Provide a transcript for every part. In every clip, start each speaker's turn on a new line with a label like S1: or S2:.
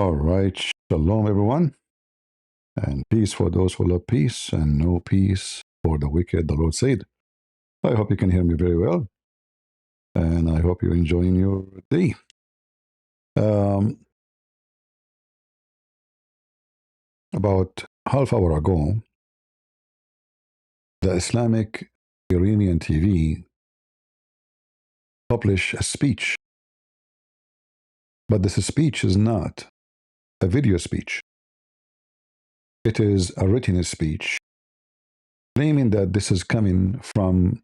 S1: All right. Shalom, everyone. And peace for those who love peace, and no peace for the wicked, the Lord said. I hope you can hear me very well. And I hope you're enjoying your day. About half hour ago, the Islamic Iranian TV published a speech. But this speech is not a video speech. It is a written speech, claiming that this is coming from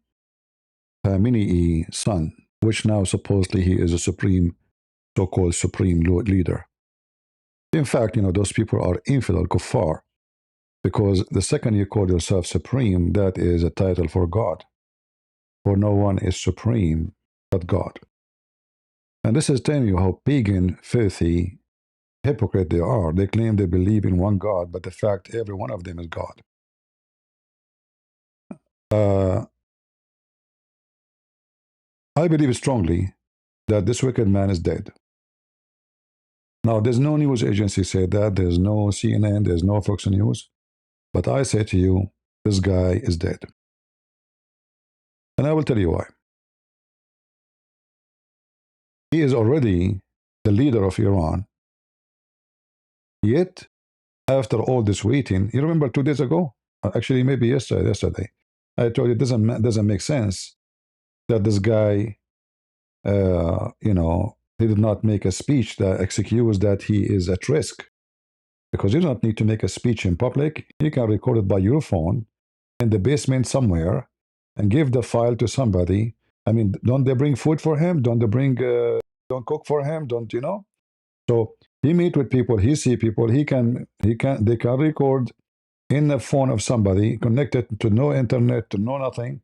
S1: Khamenei's son, which now supposedly he is a so-called supreme leader. In fact, those people are infidel kuffar, because the second you call yourself supreme, that is a title for God. For no one is supreme but God. And this is telling you how pagan, filthy, hypocrite they are. They claim they believe in one God, but the fact every one of them is God. I believe strongly that this wicked man is dead. Now, there's no news agency said that. There's no CNN. There's no Fox News. But I say to you, this guy is dead. And I will tell you why. He is already the leader of Iran. Yet, after all this waiting, you remember 2 days ago? Actually, maybe yesterday. I told you it doesn't make sense that this guy, he did not make a speech that excuse that he is at risk. Because you don't need to make a speech in public. You can record it by your phone in the basement somewhere and give the file to somebody. I mean, don't they bring food for him? Don't don't cook for him? So he meet with people, he see people, they can record in the phone of somebody, connected to no internet, to no nothing.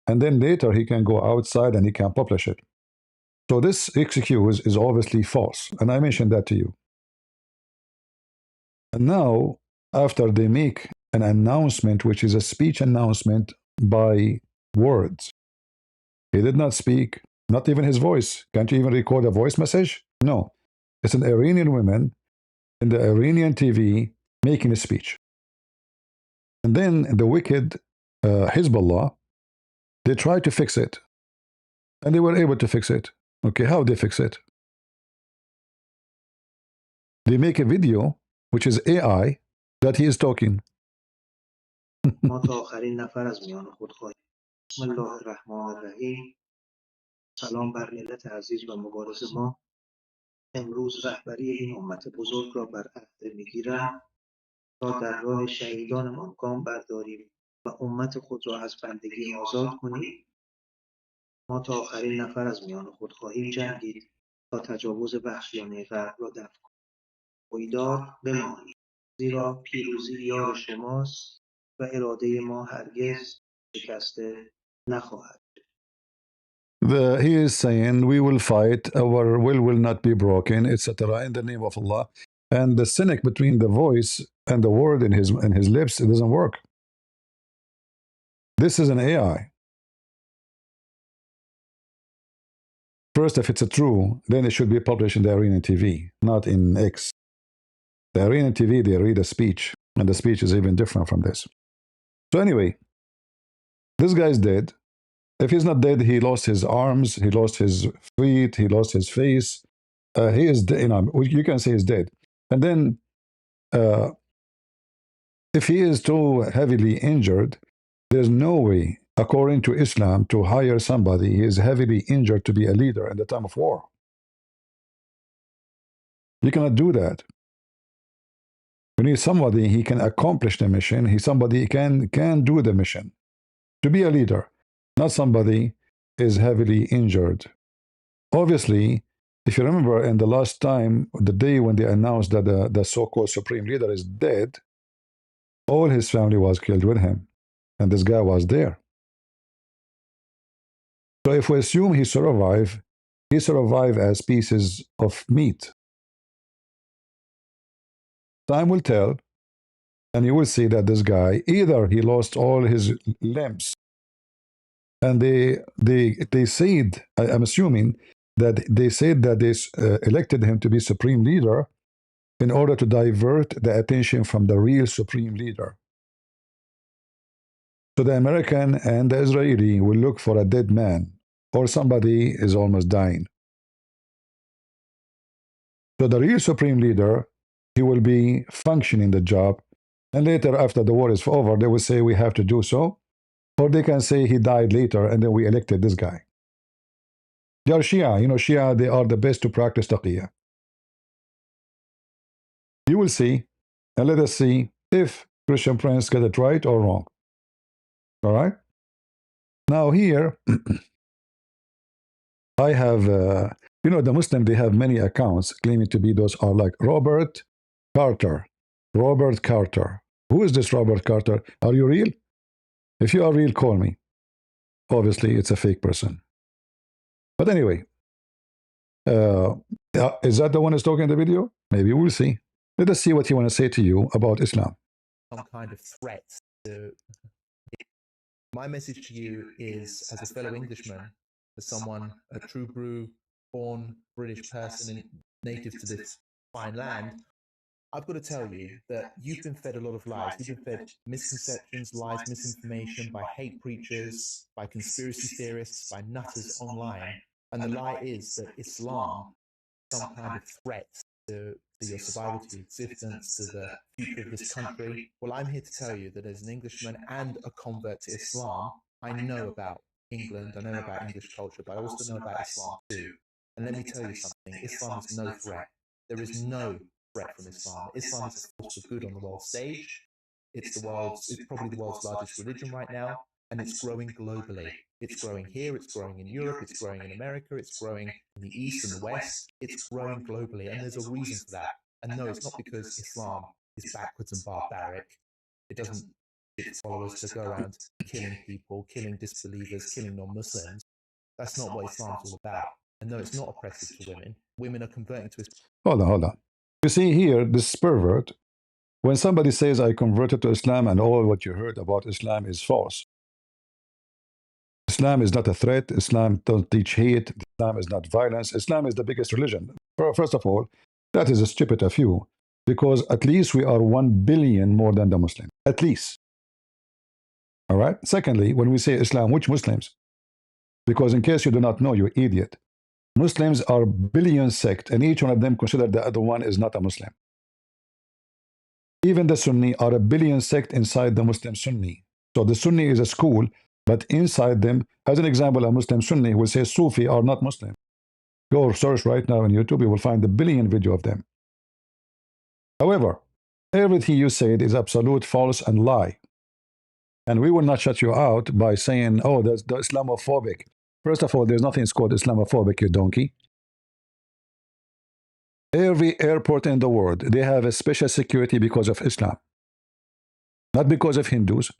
S1: And then later he can go outside and he can publish it. So this excuse is obviously false. And I mentioned that to you. And now, after they make an announcement, which is a speech announcement by words, he did not speak, not even his voice. Can't you even record a voice message? No. It's an Iranian woman in the Iranian TV making a speech. And then the wicked Hezbollah, they tried to fix it. And they were able to fix it. Okay, how they fix it? They make a video, which is AI, that he is talking.
S2: ما تا آخرین نفر از میان خود خواهیم. بسم الله الرحمن الرحیم. سلام بر ملت عزیز و مبارز ما. امروز رهبری این امت بزرگ را بر عهده میگیرم تا در راه شهیدانمان گام برداریم و امت خود را از بندگی آزاد کنیم. ما تا آخرین نفر از میان خود خواهیم جنگید تا تجاوز وحشیانه غرب را دفع کنیم. پایدار بمانید، زیرا پیروزی یار شماست و اراده ما هرگز شکسته نخواهد.
S1: He is saying, we will fight, our will not be broken, etc., in the name of Allah. And the cynic between the voice and the word in his lips, it doesn't work. This is an AI. First, if it's true, then it should be published in the Iranian TV, not in X. The Iranian TV, they read a speech, and the speech is even different from this. So anyway, this guy is dead. If he's not dead, he lost his arms, he lost his feet, he lost his face. He is dead. You can say he's dead. And then, if he is too heavily injured, there's no way, according to Islam, to hire somebody who is heavily injured to be a leader in the time of war. You cannot do that. You need somebody he can accomplish the mission. Somebody can do the mission to be a leader, not somebody is heavily injured. Obviously, if you remember, in the last time, the day when they announced that the so-called supreme leader is dead, all his family was killed with him, and this guy was there. So if we assume he survived as pieces of meat. Time will tell, and you will see that this guy, either he lost all his limbs, and they said, I'm assuming that they said that they elected him to be supreme leader in order to divert the attention from the real supreme leader. So the American and the Israeli will look for a dead man or somebody is almost dying. So the real supreme leader, he will be functioning the job, and later after the war is over, they will say we have to do so, or they can say he died later and then we elected this guy. They are Shia. You know, Shia, they are the best to practice taqiyya. You will see, and let us see if Christian Prince got it right or wrong. All right? Now here, I have, you know, the Muslim, they have many accounts claiming to be those are like Robert Carter. Robert Carter. Who is this Robert Carter? Are you real? If you are real, call me. Obviously, it's a fake person. But anyway, is that the one who's talking in the video? Maybe we'll see. Let us see what he want to say to you about Islam.
S3: Some kind of threat. My message to you is, as a fellow Englishman, as someone, a true brew, born British person and native to this fine land, I've got to tell you that you've been fed a lot of lies. You've been fed misconceptions, lies, misinformation by hate preachers, by conspiracy theorists, by nutters online. And the lie is that Islam is some kind of threat to your survival, to your existence, to the future of this country. Well, I'm here to tell you that as an Englishman and a convert to Islam, I know about England, I know about English culture, but I also know about Islam too. And let me tell you something, Islam is no threat. There is no threat from Islam. Islam is a force for good on the world stage. It's probably the world's largest religion right now, and it's growing globally. It's growing here, it's growing in Europe, it's growing in America, it's growing in the East and the West. It's growing globally, and there's a reason for that. And no, it's not because Islam is backwards and barbaric. It doesn't get its followers to go around killing people, killing disbelievers, killing non-Muslims. That's not what Islam's all about. And no, it's not oppressive to women. Women are converting to Islam.
S1: Hold on. You see here, this pervert, when somebody says, I converted to Islam and all what you heard about Islam is false. Islam is not a threat. Islam doesn't teach hate. Islam is not violence. Islam is the biggest religion. First of all, that is stupid of you, because at least we are 1 billion more than the Muslims. At least. All right? Secondly, when we say Islam, which Muslims? Because in case you do not know, you idiot. Muslims are billion sect, and each one of them consider the other one is not a Muslim. Even the Sunni are a billion sect inside the Muslim Sunni. So the Sunni is a school, but inside them, as an example, a Muslim Sunni will say Sufi are not Muslim. Go search right now on YouTube, you will find a billion video of them. However, everything you said is absolute false and lie. And we will not shut you out by saying, oh, that's the Islamophobic. First of all, there's nothing called Islamophobic, you donkey. Every airport in the world, they have a special security because of Islam. Not because of Hindus,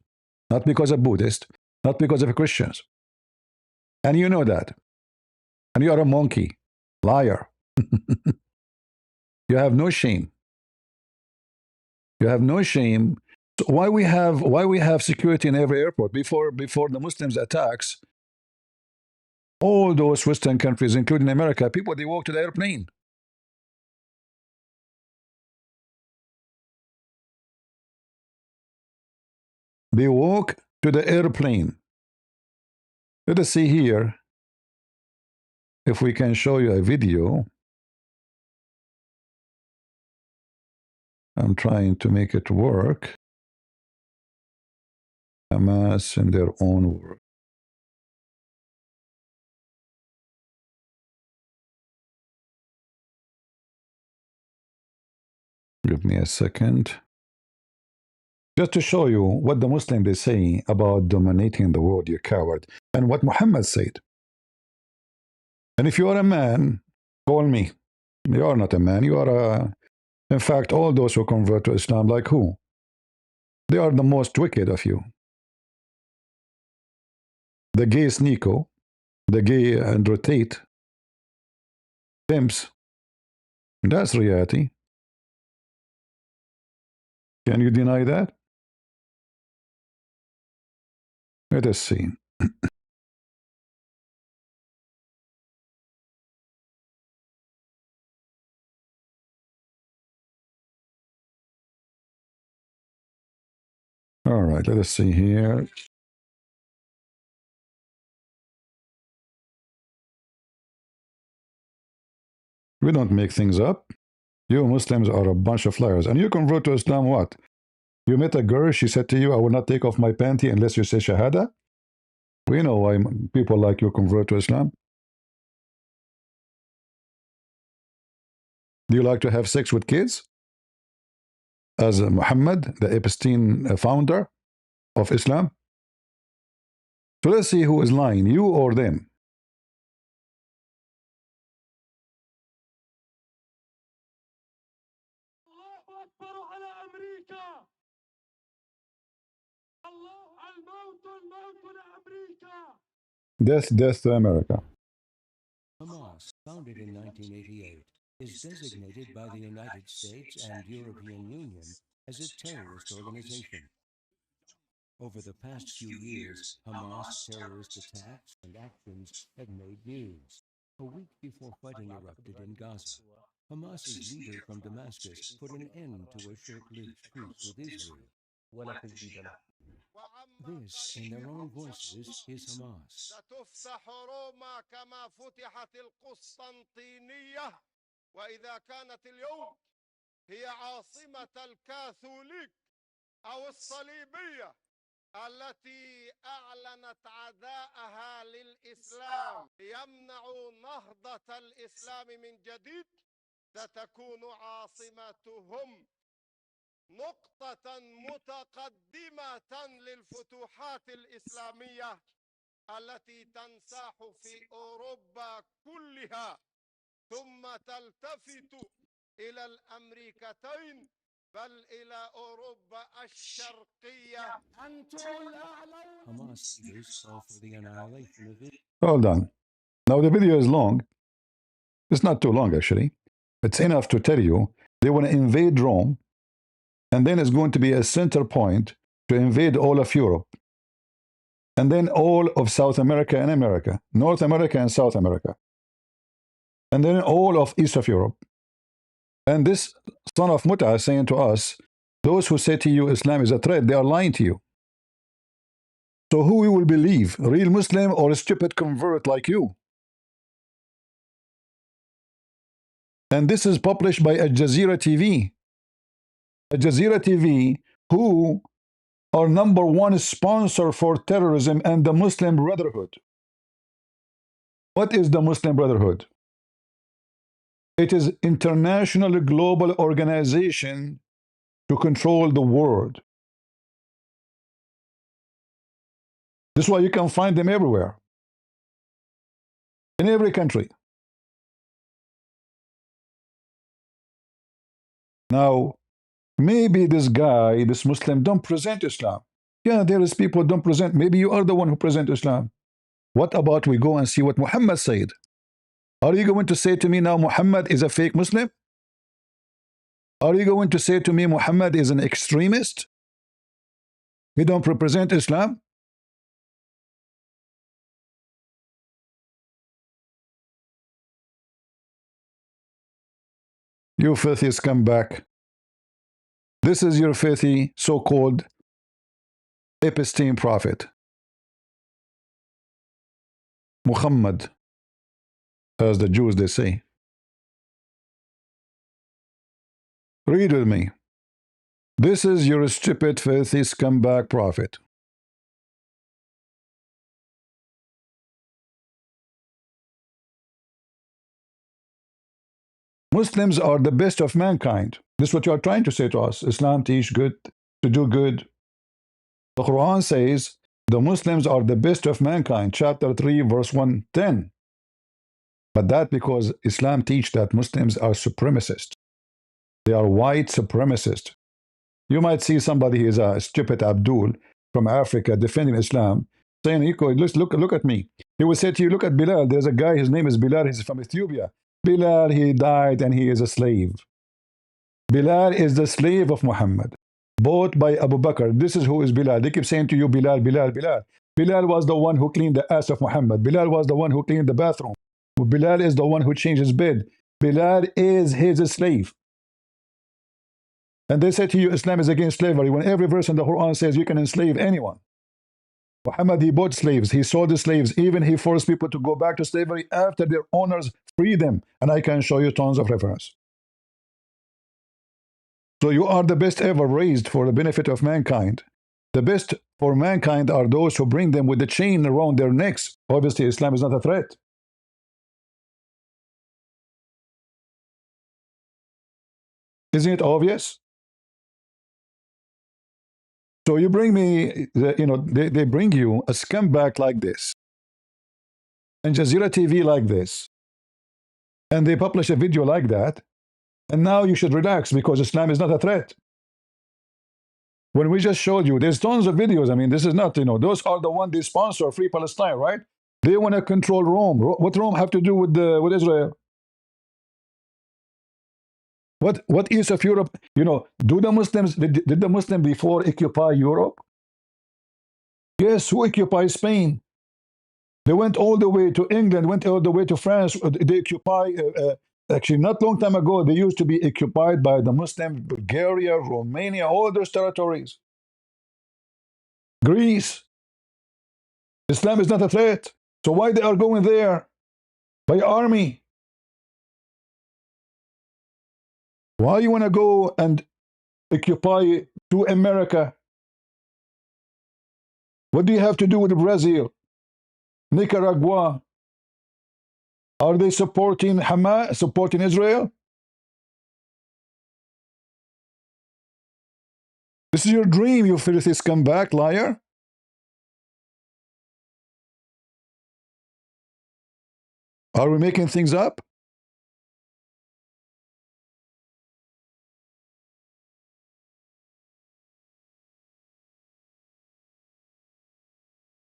S1: not because of Buddhists, not because of Christians. And you know that. And you are a monkey, liar. You have no shame. You have no shame. So why we have security in every airport? Before the Muslims attacks, all those Western countries, including America, people, they walk to the airplane. They walk to the airplane. Let us see here if we can show you a video. I'm trying to make it work. Hamas in their own words. Give me a second. Just to show you what the Muslims they say about dominating the world, you coward, and what Muhammad said. And if you are a man, call me. You are not a man. You are a... In fact, all those who convert to Islam, like who? They are the most wicked of you. The gay Sneeko, the gay Andrew Tate, pimps. That's reality. Can you deny that? Let us see. right, let us see here. We don't make things up. You Muslims are a bunch of liars. And you convert to Islam what? You met a girl, she said to you, I will not take off my panty unless you say Shahada. We know why people like you convert to Islam. Do you like to have sex with kids? As Muhammad, the Epstein founder of Islam? So let's see who is lying, you or them. Death, death to America.
S4: Hamas, founded in 1988, is designated by the United States and European Union as a terrorist organization. Over the past few years, Hamas terrorist attacks and actions have made news. A week before fighting erupted in Gaza, Hamas's leader from Damascus put an end to a short-lived truce with Israel. This, in their own voices, is Hamas.
S5: ستفتح روما كما فتحت القسطنطينية وإذا كانت اليوم هي عاصمة الكاثوليك أو الصليبية التي أعلنت عداءها للإسلام يمنع نهضة الإسلام من جديد ستكون عاصمتهم نقطة متقدمة للفتوحات الإسلامية التي تنساح في أوروبا كلها ثم تلتفت إلى الأمريكتين بل إلى أوروبا الشرقية. أنتم الأعلون.
S4: Hamas leaders call for the annihilation of Israel.
S1: Hold on. Now the video is long. It's not too long actually. It's enough to tell you they want to invade Rome, and then it's going to be a center point to invade all of Europe, and then all of South America and America, North America and South America, and then all of East of Europe. And this son of Mut'a is saying to us, those who say to you Islam is a threat, they are lying to you. So who we will believe, a real Muslim or a stupid convert like you? And this is published by Al Jazeera TV. Al Jazeera TV, who are #1 sponsor for terrorism and the Muslim Brotherhood. What is the Muslim Brotherhood? It is international global organization to control the world. This is why you can find them everywhere. In every country. Now, maybe this guy, this Muslim, don't present Islam. Yeah, there is people who don't present. Maybe you are the one who present Islam. What about we go and see what Muhammad said? Are you going to say to me now Muhammad is a fake Muslim? Are you going to say to me Muhammad is an extremist? He don't represent Islam? You filthy scumbag. This is your filthy so-called Epstein prophet. Muhammad, as the Jews they say. Read with me. This is your stupid, filthy scumbag prophet. Muslims are the best of mankind. This is what you are trying to say to us. Islam teach good, to do good. The Quran says the Muslims are the best of mankind. Chapter 3, verse 110. But that because Islam teach that Muslims are supremacists. They are white supremacists. You might see somebody who is a stupid Abdul from Africa defending Islam, saying, look at me. He will say to you, look at Bilal. There's a guy, his name is Bilal, he's from Ethiopia. Bilal, he died and he is a slave. Bilal is the slave of Muhammad, bought by Abu Bakr. This is who is Bilal. They keep saying to you, Bilal, Bilal, Bilal. Bilal was the one who cleaned the ass of Muhammad. Bilal was the one who cleaned the bathroom. Bilal is the one who changed his bed. Bilal is his slave. And they say to you, Islam is against slavery, when every verse in the Quran says you can enslave anyone. Muhammad, he bought slaves, he sold the slaves, even he forced people to go back to slavery after their owners freed them. And I can show you tons of reference. So you are the best ever raised for the benefit of mankind. The best for mankind are those who bring them with the chain around their necks. Obviously, Islam is not a threat. Isn't it obvious? So you bring me, they bring you a scumbag like this, and Jazeera TV like this, and they publish a video like that, and now you should relax because Islam is not a threat. When we just showed you, there's tons of videos. I mean, this is not, those are the ones they sponsor, Free Palestine, right? They want to control Rome. What Rome have to do with Israel? What east of Europe? Do the Muslims did the Muslim before occupy Europe? Yes, who occupied Spain? They went all the way to England, went all the way to France. They occupy. Actually, not long time ago, they used to be occupied by the Muslim, Bulgaria, Romania, all those territories. Greece. Islam is not a threat. So why they are going there? By army. Why you want to go and occupy to America? What do you have to do with Brazil? Nicaragua? Are they supporting Hamas, supporting Israel? This is your dream, you filthy scumbag, liar. Are we making things up?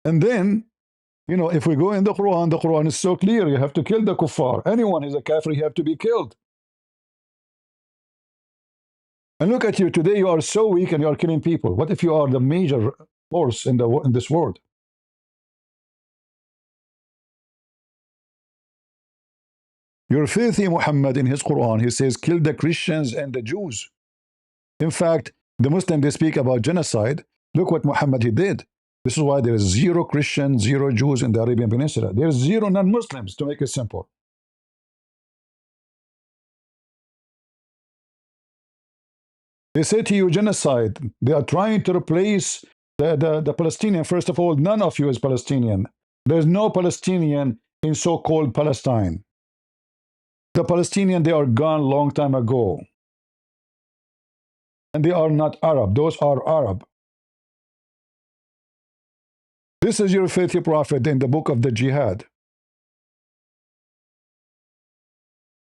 S1: And then, if we go in the Quran is so clear. You have to kill the kuffar. Anyone who's a kafir, you have to be killed. And look at you today. You are so weak and you are killing people. What if you are the major force in this world? You're filthy, Muhammad, in his Quran. He says, kill the Christians and the Jews. In fact, the Muslims, they speak about genocide. Look what Muhammad, he did. This is why there is 0 Christians, 0 Jews in the Arabian Peninsula. There's 0 non-Muslims, to make it simple. They say to you genocide. They are trying to replace the Palestinian. First of all, none of you is Palestinian. There's no Palestinian in so-called Palestine. The Palestinians, they are gone long time ago. And they are not Arab. Those are Arab. This is your faithful prophet in the book of the Jihad.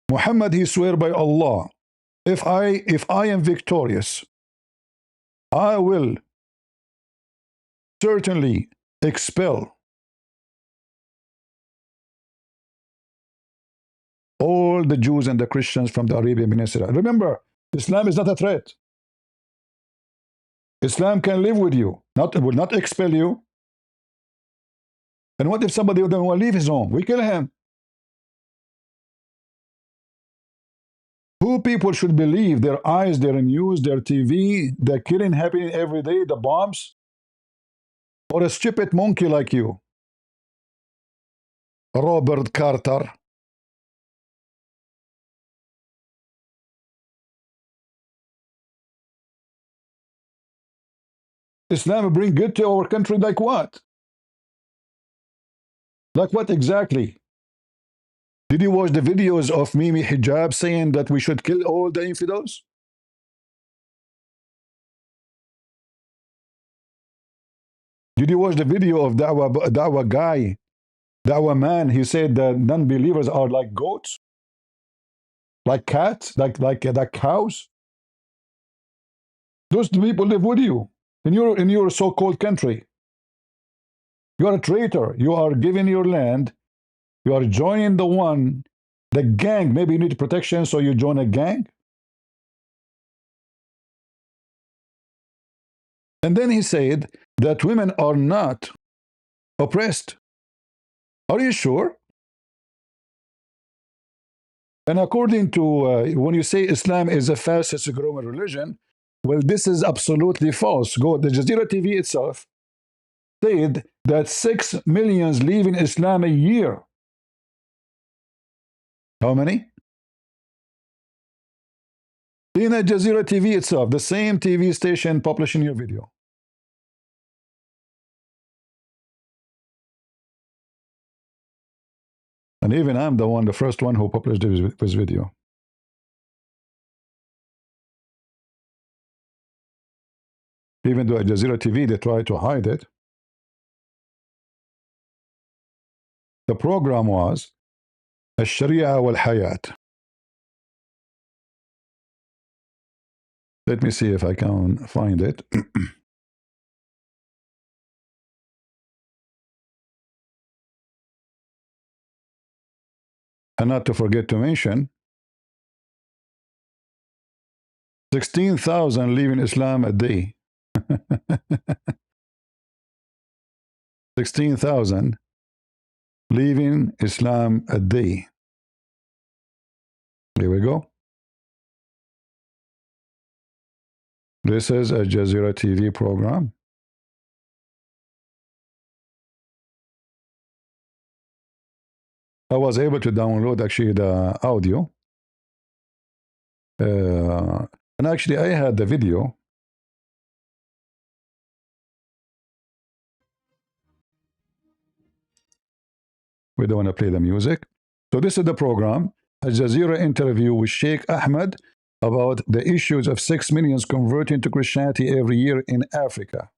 S1: Muhammad, he swear by Allah, if I am victorious, I will certainly expel all the Jews and the Christians from the Arabian Peninsula. Remember, Islam is not a threat. Islam can live with you, will not expel you. And what if somebody of them will leave his home? We kill him. Who people should believe? Their eyes, their news, their TV, the killing happening every day, the bombs? Or a stupid monkey like you? Robert Carter. Islam bring good to our country like what? Like what exactly? Did you watch the videos of Mimi Hijab saying that we should kill all the infidels? Did you watch the video of Dawah guy, Dawah man? He said that non-believers are like goats, like cats, like cows. Those people live with you in your so-called country. You are a traitor. You are giving your land. You are joining the gang. Maybe you need protection, so you join a gang. And then he said that women are not oppressed. Are you sure? And according to, when you say Islam is the fastest growing religion, Well, this is absolutely false. Go, the Jazeera TV itself said that 6 million leave in Islam a year. How many? In Al Jazeera TV itself, the same TV station publishing your video. And even I'm the first one who published this video. Even though Al Jazeera TV, they try to hide it. The program was الشريعة والحياة. Let me see if I can find it. And not to forget to mention, 16,000 leaving Islam a day. 16,000 leaving Islam a day. Here we go. This is a Jazeera TV program. I was able to download actually the audio. And actually I had the video. We don't want to play the music. So this is the program. A Jazeera interview with Sheikh Ahmed about the issues of 6 million converting to Christianity every year in Africa.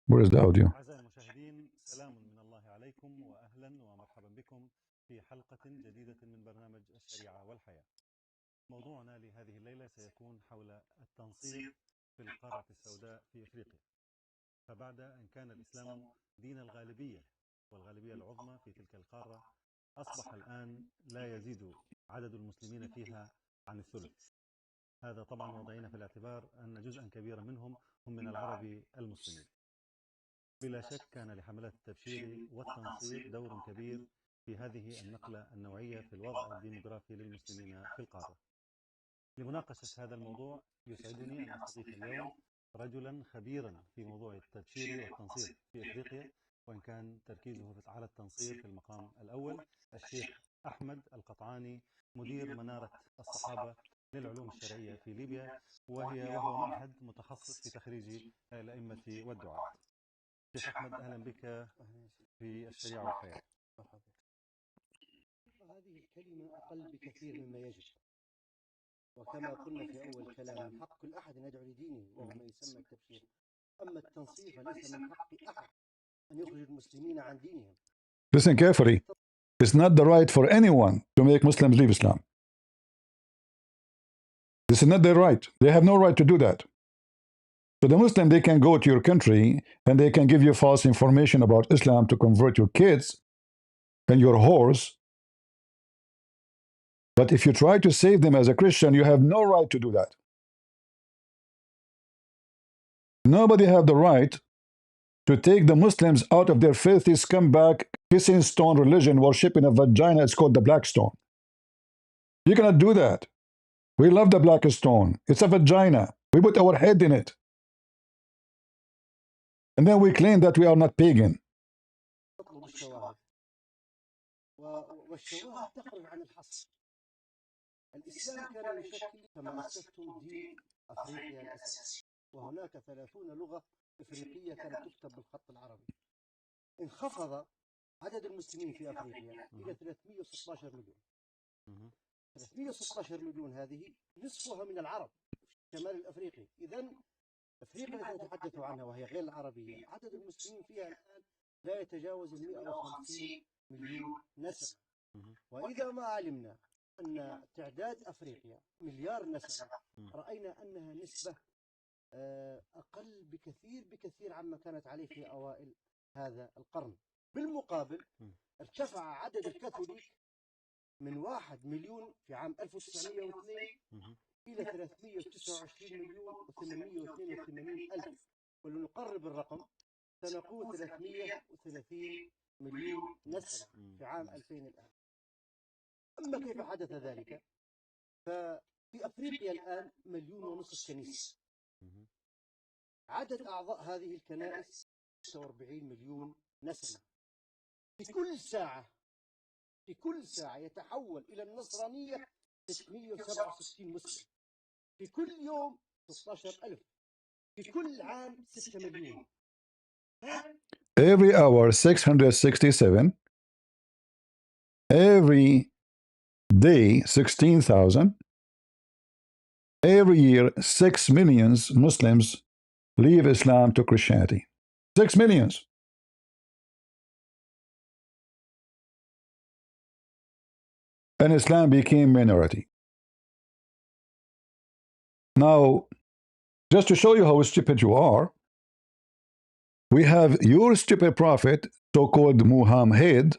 S1: Where is the audio?
S6: أعزائي المشاهدين، سلام من الله عليكم وأهلا ومرحبا بكم في حلقة جديدة من برنامج الشريعة والحياة. موضوعنا لهذه الليلة سيكون حول التنصير في القارة السوداء في إفريقيا. فبعد أن كان الإسلام دين الغالبية والغالبية العظمى في تلك القارة، أصبح الآن لا يزيد عدد المسلمين فيها عن الثلث. هذا طبعا وضعين في الاعتبار أن جزءا كبيرا منهم هم من العرب المسلمين. بلا شك كان لحملات التبشير والتنصير دور كبير في هذه النقلة النوعية في الوضع الديموغرافي للمسلمين في القارة. لمناقشة هذا الموضوع يسعدني أن أستضيف اليوم رجلا خبيرا في موضوع التبشير والتنصير في إفريقيا، وإن كان تركيزه على التنصير في المقام الأول، الشيخ أحمد القطعاني، مدير منارة الصحابة للعلوم الشرعية في ليبيا، وهو معهد متخصص في تخريج الأئمة والدعاة. شيخ أحمد، أهلا بك في الشريعة والحياة.
S7: هذه الكلمة أقل بكثير مما يجب، وكما قلنا في أول كلام من حق كل أحد أن يدعو لدينه وهو ما يسمى التبشير. أما التنصير فليس من حق أحد أن يخرج المسلمين عن دينهم.
S1: Listen carefully. It's not the right for anyone to make Muslims leave Islam. This is not their right. They have no right to do that. So the Muslim, they can go to your country and they can give you false information about Islam to convert your kids and your whores. But if you try to save them as a Christian, you have no right to do that. Nobody have the right to take the Muslims out of their filthy scumbag kissing stone religion, worshipping a vagina. It's called the black stone. You cannot do that. We love the black stone. It's a vagina. We put our head in it. And then we claim that we are not pagan.
S7: والشواهد تخرج عن الحصر. الإسلام كان يشكل كما أسلفتم دين أفريقيا الأساسي، وهناك 30 لغة إفريقية كانت تكتب بالخط العربي. انخفض عدد المسلمين في أفريقيا إلى 316 مليون. 316 مليون هذه نصفها من العرب في الشمال الأفريقي. إذن أفريقيا التي نتحدث عنها وهي غير العربية عدد المسلمين فيها الآن لا يتجاوز 150 مليون نسمة. وإذا ما علمنا أن تعداد أفريقيا مليار نسمة، رأينا أنها نسبة أقل بكثير عما كانت عليه في أوائل هذا القرن. بالمقابل ارتفع عدد الكاثوليك من 1 مليون في عام 1902 إلى 329 مليون و882 ألف، ولنقرب الرقم سنقول 330 مليون نسمة في عام 2000 الآن. أما كيف حدث ذلك؟ ففي أفريقيا الآن 1.5 مليون كنيسة. عدد أعضاء هذه الكنائس 46 مليون نسمة. في كل ساعة يتحول إلى النصرانية 667 مسلم. في كل يوم 16,000. في كل عام 6 مليون.
S1: Every hour 667. Every day 16,000. Every year 6 millions Muslims leave Islam to Christianity. 6 millions. And Islam became minority. Now, just to show you how stupid you are, we have your stupid prophet, so-called Muhammad.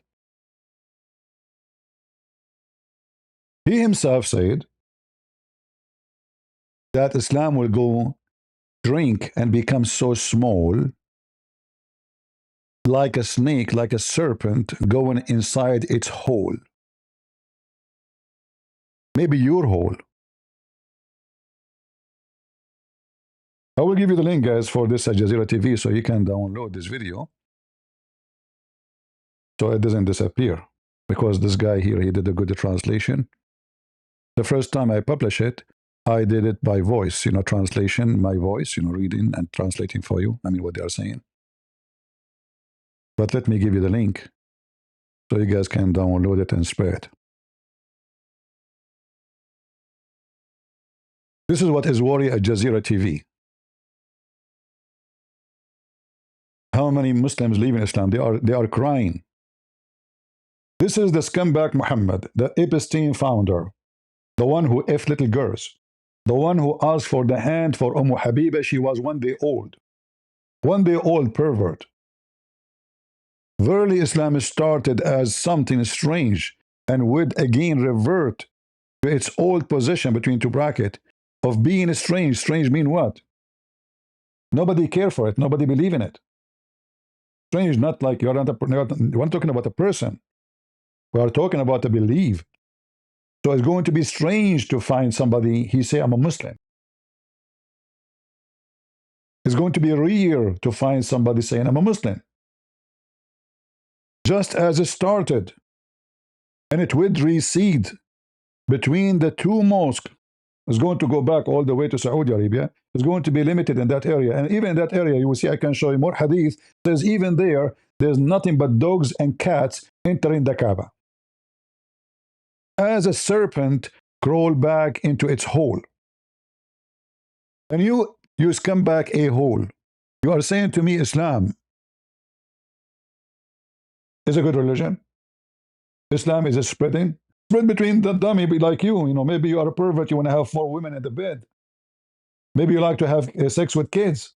S1: He himself said that Islam will go drink and become so small, like a snake, like a serpent going inside its hole. Maybe your hole. I will give you the link, guys, for this Al Jazeera TV so you can download this video so it doesn't disappear. Because this guy here, he did a good translation. The first time I publish it, I did it by voice, translation, my voice, reading and translating for you. I mean, what they are saying. But let me give you the link so you guys can download it and spread it. This is what is worry Al Jazeera TV. How many Muslims leave in Islam? They are crying. This is the scumbag Muhammad, the Epstein founder, the one who effed little girls, the one who asked for the hand for Habiba. She was 1 day old. 1 day old pervert. Verily, Islam started as something strange and would again revert to its old position between two brackets of being strange. Strange mean what? Nobody care for it. Nobody believe in it. Strange, not like we're not talking about a person. We are talking about a belief. So it's going to be strange to find somebody, he say, I'm a Muslim. It's going to be rare to find somebody saying, I'm a Muslim. Just as it started, and it would recede between the two mosques. It's going to go back all the way to Saudi Arabia. It's going to be limited in that area. And even in that area, you will see, I can show you more hadith. Says even there's nothing but dogs and cats entering the Kaaba. As a serpent crawl back into its hole. And you come back a hole. You are saying to me Islam is a good religion? Islam is a spread between the dummy like you. Maybe you are a pervert. You want to have 4 women in the bed. Maybe you like to have sex with kids.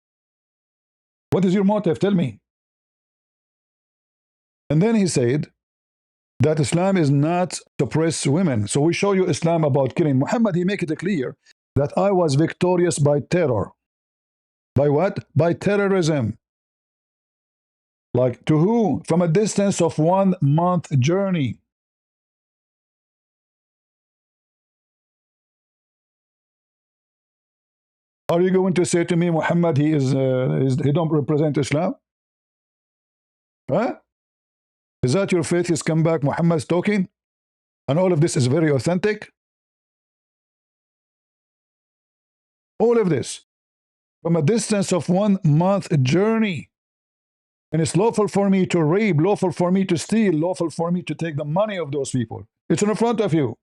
S1: What is your motive? Tell me. And then he said that Islam is not suppress women. So we show you Islam about killing. Muhammad, he make it clear that I was victorious by terror. By what? By terrorism. Like to who? From a distance of 1 month journey. Are you going to say to me, Muhammad, he don't represent Islam? Huh? Is that your faith is come back, Muhammad's talking? And all of this is very authentic? All of this. From a distance of 1 month journey. And it's lawful for me to rape, lawful for me to steal, lawful for me to take the money of those people. It's in front of you.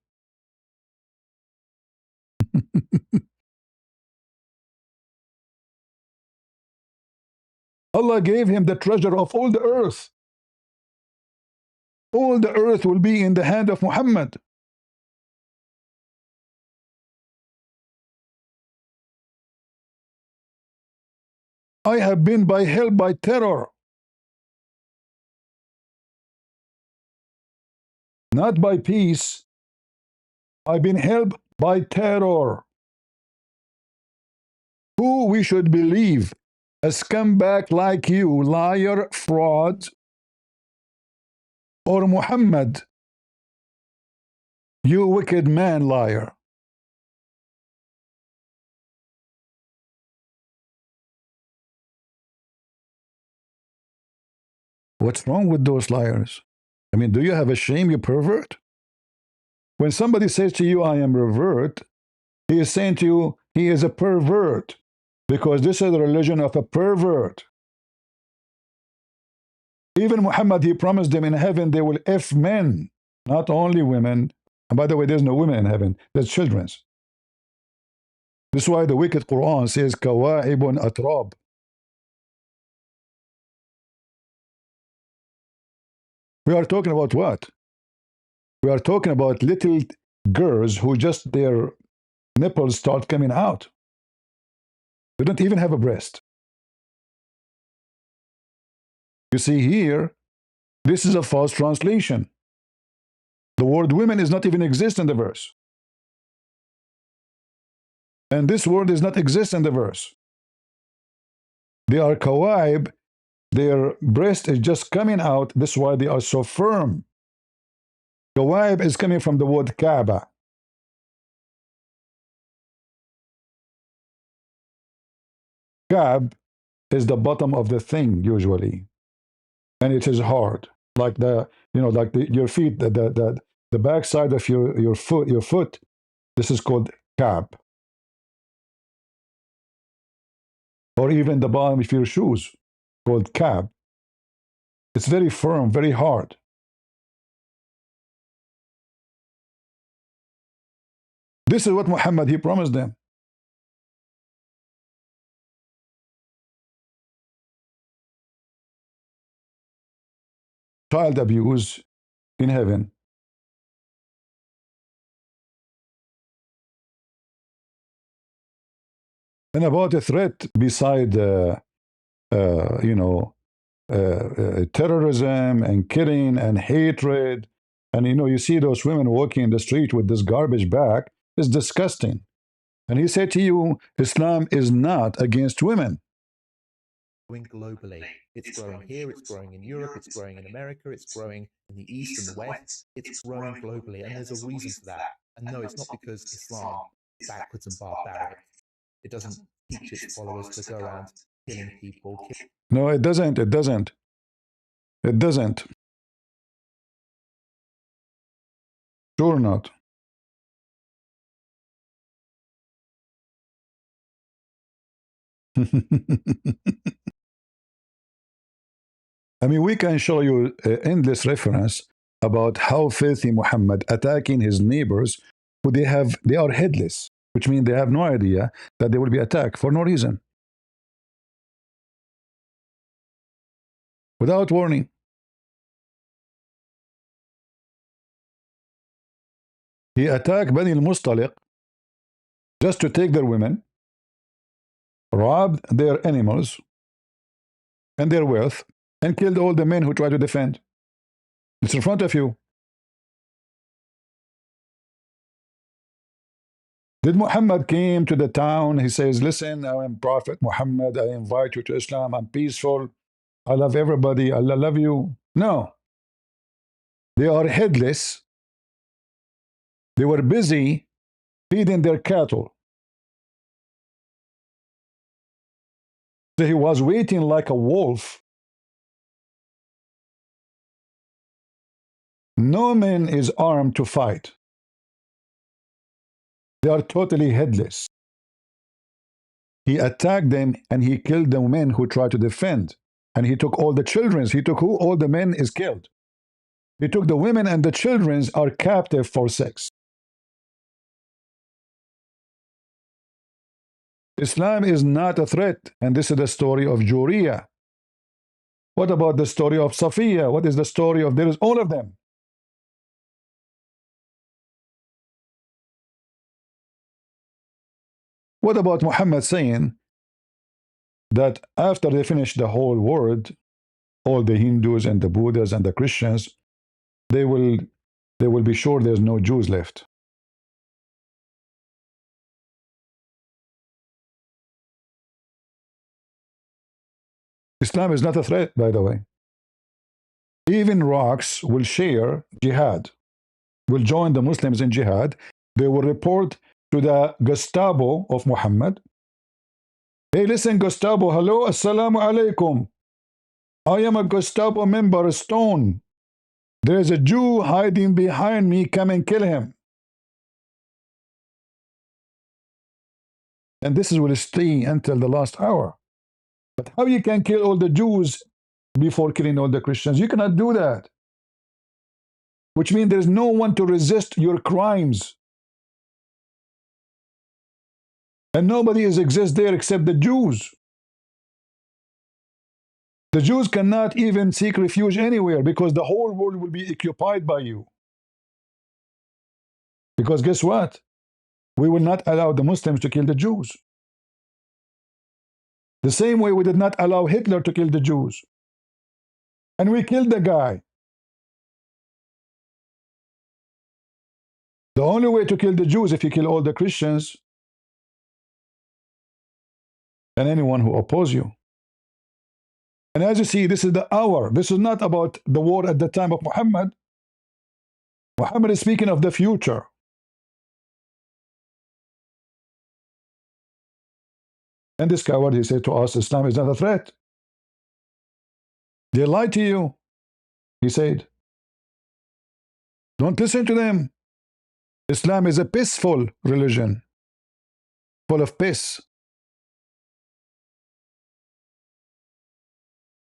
S1: Allah gave him the treasure of all the earth. All the earth will be in the hand of Muhammad. I have been held by terror. Not by peace. I've been held by terror. Who we should believe? A scumbag like you, liar, fraud. or Muhammad, you wicked man, liar. What's wrong with those liars? I mean, do you have a shame, you pervert? When somebody says to you, I am revert, he is saying to you, he is a pervert, because this is the religion of a pervert. Even Muhammad, he promised them in heaven they will F men, not only women. And by the way, there's no women in heaven, there's children's. This is why the wicked Quran says, Kawa'ibun atrab. We are talking about what? We are talking about little girls who just their nipples start coming out. They don't even have a breast. You see here, this is a false translation. The word women is not even exist in the verse. And this word does not exist in the verse. They are kawaib, their breast is just coming out. This is why they are so firm. Kawaib is coming from the word Kaaba. Kaab is the bottom of the thing usually, and it is hard, like your feet, the back side of your foot. This is called Kaab, or even the bottom of your shoes, called Kaab. It's very firm, very hard. This is what Muhammad he promised them. Child abuse in heaven. And about a threat beside, terrorism and killing and hatred. And you see those women walking in the street with this garbage bag. It's disgusting. And he said to you, Islam is not against women.
S3: Globally, it's growing here, it's growing in Europe, it's growing in America, it's growing in the East and the West. It's growing globally, and there's a reason for that. And no, it's not because Islam is backwards and barbaric. It doesn't teach its followers to go around killing people.
S1: No, it doesn't. It doesn't. It doesn't. Sure not. I mean, we can show you endless reference about how filthy Muhammad attacking his neighbors who they are headless, which means they have no idea that they will be attacked for no reason, without warning. He attacked Bani al-Mustaliq just to take their women, robbed their animals and their wealth, and killed all the men who tried to defend. It's in front of you. Did Muhammad came to the town, he says, listen, I am Prophet Muhammad, I invite you to Islam, I'm peaceful, I love everybody, Allah love you. No. They are headless. They were busy feeding their cattle. So he was waiting like a wolf. No man is armed to fight. They are totally headless. He attacked them and he killed the men who tried to defend. And he took all the children. He took who? All the men is killed. He took the women and the children are captive for sex. Islam is not a threat. And this is the story of Juriya. What about the story of Safiya? What is the story of? There is all of them. What about Muhammad saying that after they finish the whole world, all the Hindus and the Buddhas and the Christians, they will be sure there's no Jews left. Islam is not a threat, by the way. even rocks will share jihad, will join the Muslims in jihad. They will report to the Gestapo of Muhammad. Hey, listen, Gestapo, hello, assalamu alaikum. I am a Gestapo member, Stone. There's a Jew hiding behind me, come and kill him. And this will stay until the last hour. But how you can kill all the Jews before killing all the Christians? You cannot do that. Which means there's no one to resist your crimes. And nobody exists there except the Jews. The Jews cannot even seek refuge anywhere because the whole world will be occupied by you. Because guess what? We will not allow the Muslims to kill the Jews. The same way we did not allow Hitler to kill the Jews. And we killed the guy. The only way to kill the Jews is if you kill all the Christians and anyone who oppose you. And as you see, this is the hour. This is not about the war at the time of Muhammad. Muhammad is speaking of the future. And this coward, he said to us, Islam is not a threat. They lied to you. He said, don't listen to them. Islam is a peaceful religion, full of peace.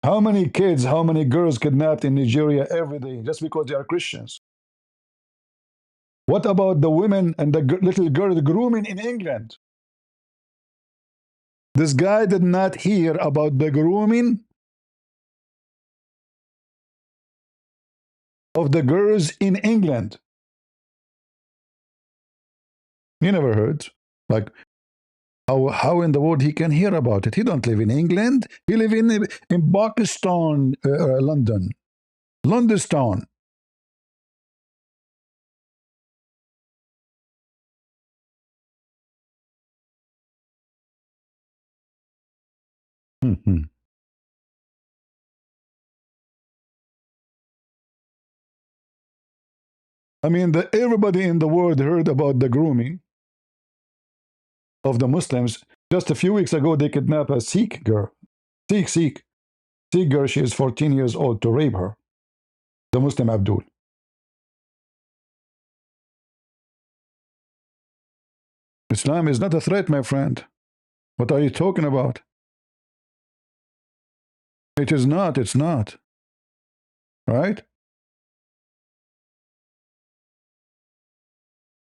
S1: How many kids, how many girls kidnapped in Nigeria every day just because they are Christians? What about the women and the little girl grooming in England? This guy did not hear about the grooming of the girls in England. You never heard. Like, how in the world he can hear about it? He don't live in England. He live in Pakistan, London. Londonstown. I mean, everybody in the world heard about the grooming of the Muslims. Just a few weeks ago, they kidnapped a Sikh girl. Sikh girl, she is 14 years old, to rape her. The Muslim Abdul. Islam is not a threat, my friend. What are you talking about? It is not, it's not. Right?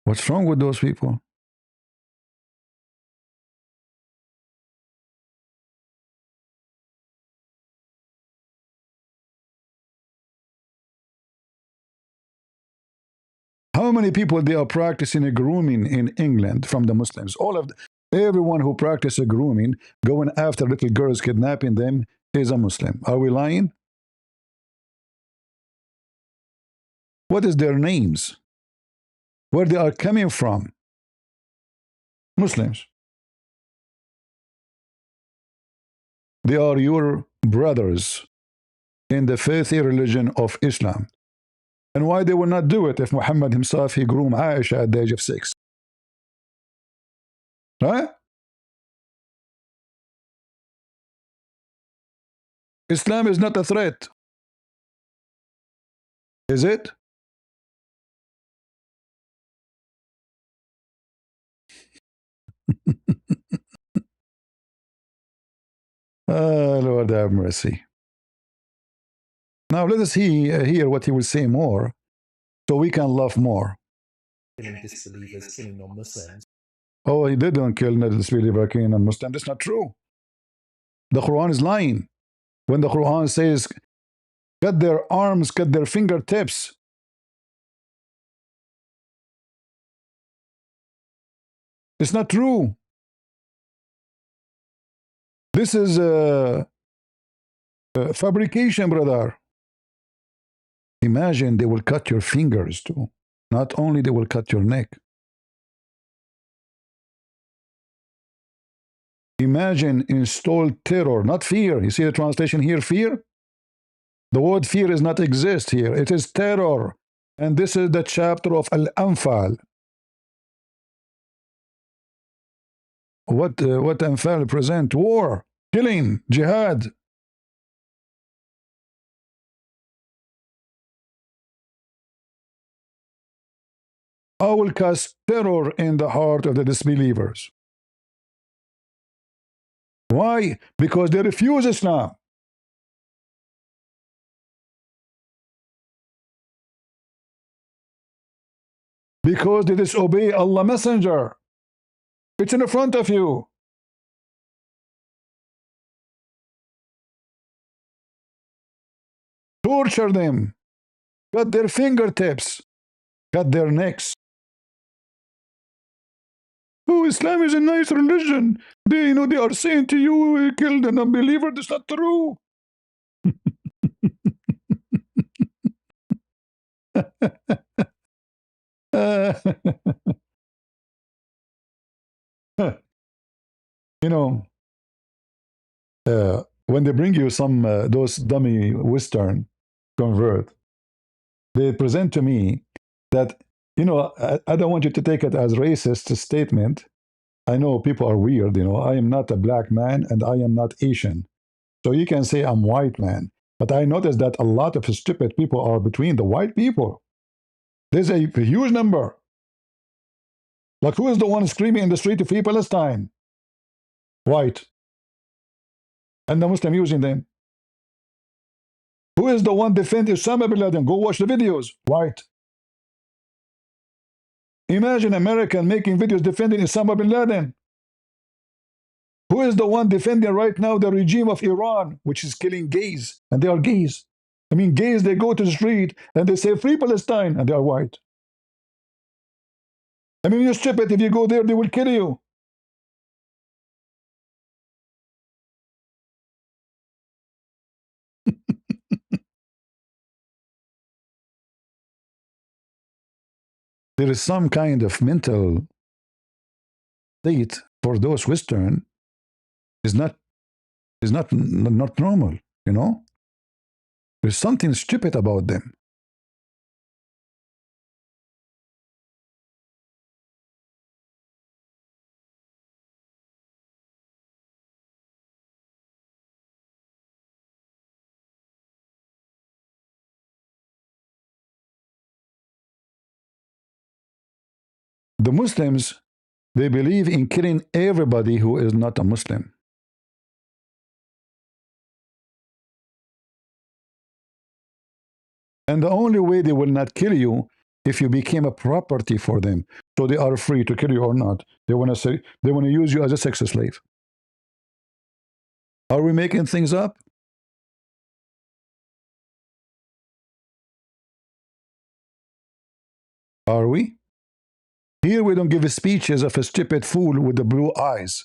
S1: What's wrong with those people? How many people they are practicing a grooming in England from the Muslims? Everyone who practices grooming, going after little girls, kidnapping them, is a Muslim. Are we lying? What is their names? Where they are coming from? Muslims. They are your brothers in the faithy religion of Islam. And why they will not do it if Muhammad himself, he groomed Aisha at the age of 6? Right? Islam is not a threat. Is it? Oh, Lord have mercy. Now let us hear what he will say more, so we can love more.
S3: Killing disbelievers, killing non-Muslims.
S1: Oh, he didn't kill the disbeliever, killing non-Muslim. That's not true. The Quran is lying. When the Quran says, cut their arms, cut their fingertips. It's not true. This is fabrication, brother. Imagine they will cut your fingers too. Not only they will cut your neck. Imagine install terror, not fear. You see the translation here, fear? The word fear is not exist here. It is terror. And this is the chapter of Al-Anfal. What Anfal represent? War, killing, jihad. I will cast terror in the heart of the disbelievers. Why? Because they refuse Islam. Because they disobey Allah Messenger. It's in front of you. Torture them. Cut their fingertips. Cut their necks. Oh, Islam is a nice religion. They are saying to you, kill the non-believer. That's not true. You know, when they bring you some those dummy Western convert, they present to me that I don't want you to take it as racist statement. I know people are weird. I am not a black man and I am not Asian, so you can say I'm white man. But I noticed that a lot of stupid people are between the white people. There's a huge number. Like, who is the one screaming in the street to free Palestine? White. And the Muslim using them. Who is the one defending Osama bin Laden? Go watch the videos. White. Imagine American making videos defending Osama bin Laden. Who is the one defending right now the regime of Iran, which is killing gays? And they are gays. I mean, gays, they go to the street and they say, free Palestine, and they are white. I mean, you're stupid. If you go there, they will kill you. There is some kind of mental state for those Western is not normal. There's something stupid about them. The Muslims, they believe in killing everybody who is not a Muslim. And the only way they will not kill you if you became a property for them. So they are free to kill you or not. They want to use you as a sex slave. Are we making things up? Are we? Here we don't give speeches of a stupid fool with the blue eyes.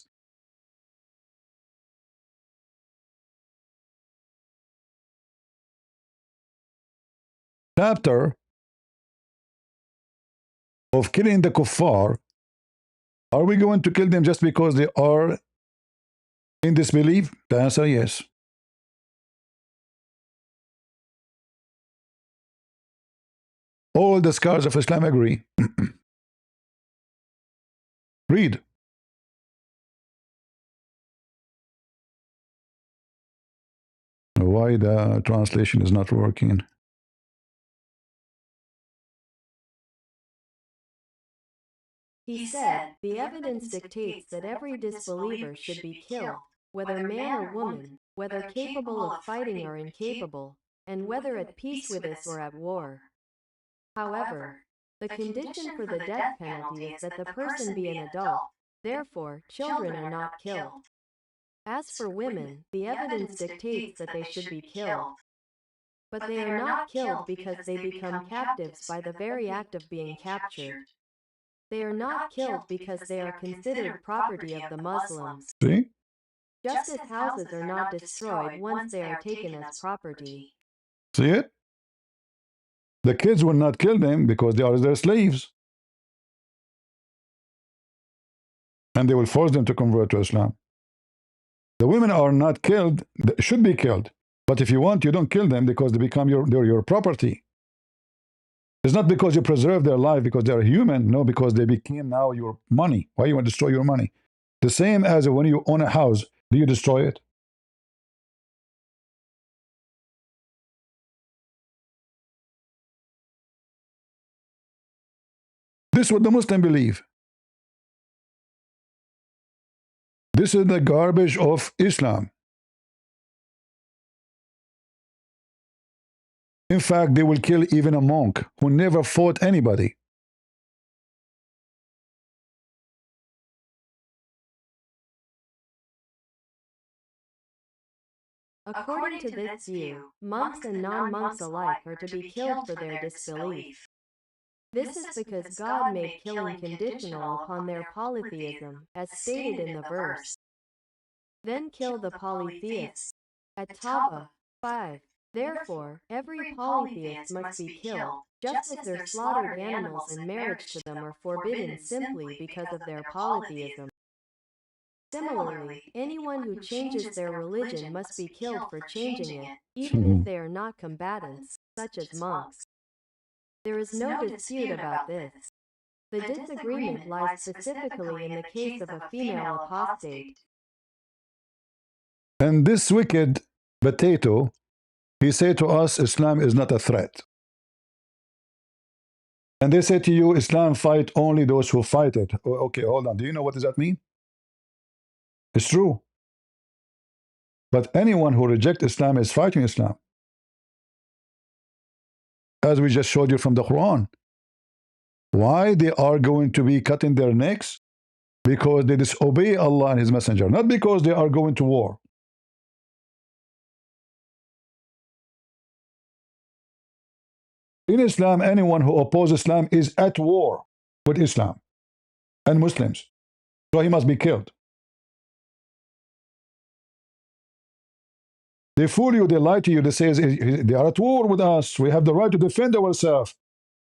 S1: Chapter of killing the kuffar. Are we going to kill them just because they are in disbelief? The answer, yes. All the scholars of Islam agree. Read. Why the translation is not working?
S8: He said, the evidence dictates that every disbeliever should be killed, whether man or woman, whether capable of fighting or incapable, and whether at peace with us or at war. However, the condition for the death penalty is that the person be an adult, therefore, children are not killed. As for women, the evidence dictates that they should be killed. But they are not killed because they become captives by the very act of being captured. They are not killed because they are considered property of the Muslims.
S1: See?
S8: Just as houses are not destroyed once they are taken as property.
S1: See it? The kids will not kill them because they are their slaves. And they will force them to convert to Islam. The women are not killed, should be killed, But if you want, you don't kill them because they become they're your property. It's not because you preserve their life because they're human. No, because they became now your money. Why you want to destroy your money? The same as when you own a house, do you destroy it? This is what the Muslims believe. This is the garbage of Islam. In fact, they will kill even a monk who never fought anybody.
S8: According to this view, monks and non-monks alike are to be killed for their disbelief. This is because God made killing conditional upon their polytheism, as stated in the verse. Then kill the polytheists. At Taba 5. Therefore, every polytheist must be killed, just as their slaughtered animals and marriage to them are forbidden simply because of their polytheism. Similarly, anyone who changes their religion must be killed for changing it, even if they are not combatants, such as monks. There is no dispute about this. The disagreement lies specifically in the case of a female apostate.
S1: And this wicked potato, he said to us, Islam is not a threat. And they say to you, Islam fight only those who fight it. Okay, hold on. Do you know what does that mean? It's true. But anyone who rejects Islam is fighting Islam. As we just showed you from the Quran. Why they are going to be cutting their necks? Because they disobey Allah and His Messenger, not because they are going to war. In Islam, anyone who opposes Islam is at war with Islam and Muslims. So he must be killed. They fool you, they lie to you, they say they are at war with us, we have the right to defend ourselves.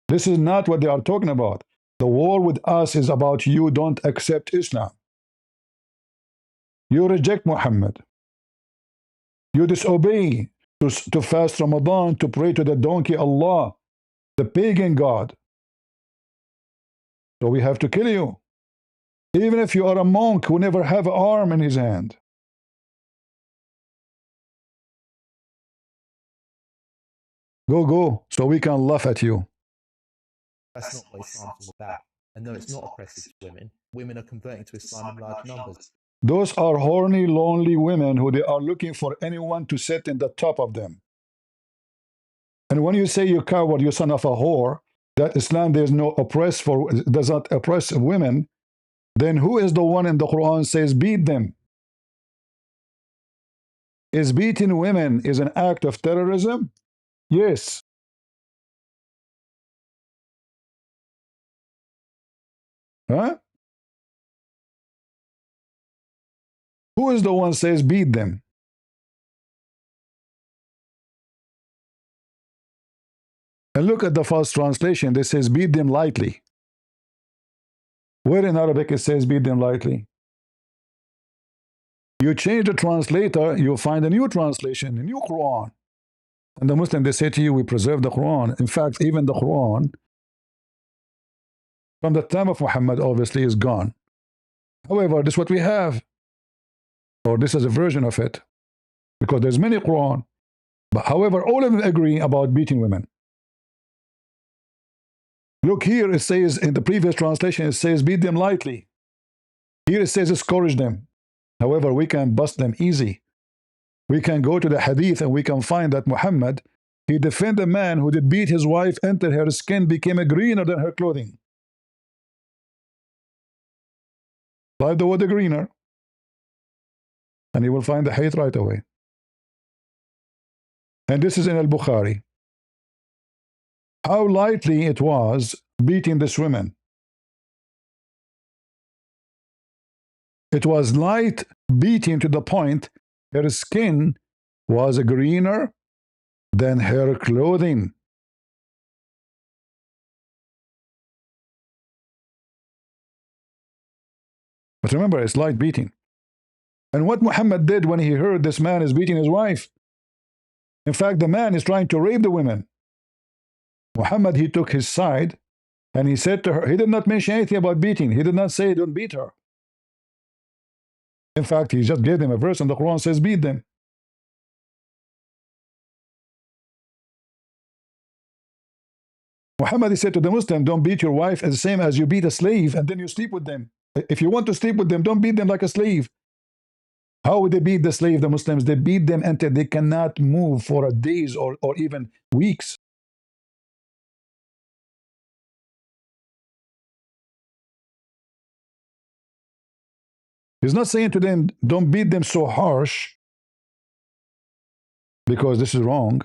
S1: This is not what they are talking about. The war with us is about you don't accept Islam. You reject Muhammad. You disobey to fast Ramadan, to pray to the donkey Allah, the pagan God. So we have to kill you. Even if you are a monk who never have an arm in his hand. Go, so we can laugh at you.
S3: That's not what Islam's all about. And no, it's not oppressive to women. Women are converting to Islam in large numbers.
S1: Those are horny, lonely women who they are looking for anyone to sit in the top of them. And when you say you coward, you son of a whore, that Islam does not oppress women, then who is the one in the Quran says beat them? Is beating women is an act of terrorism? Yes. Huh? Who is the one says beat them? And look at the false translation. This says beat them lightly. Where in Arabic it says beat them lightly? You change the translator, you find a new translation, a new Quran. And the Muslim, they say to you, we preserve the Quran. In fact, even the Quran, from the time of Muhammad, obviously, is gone. However, this is what we have. Or this is a version of it. Because there's many Quran. But however, all of them agree about beating women. Look here, it says, in the previous translation, it says beat them lightly. Here it says scourge them. However, we can bust them easy. We can go to the hadith and we can find that Muhammad, he defended a man who did beat his wife until her skin became greener than her clothing. Type the word greener, and you will find the hadith right away. And this is in Al-Bukhari. How lightly it was beating this woman. It was light beating to the point her skin was greener than her clothing. But remember, it's light beating. And what Muhammad did when he heard this man is beating his wife, In fact, the man is trying to rape the women. Muhammad, he took his side and he said to her, he did not mention anything about beating. He did not say don't beat her. In fact, he just gave them a verse and the Quran says beat them. Muhammad, he said to the Muslim, don't beat your wife as the same as you beat a slave and then you sleep with them. If you want to sleep with them, don't beat them like a slave. How would they beat the slave, the Muslims? They beat them until they cannot move for days or even weeks. He's not saying to them, don't beat them so harsh because this is wrong.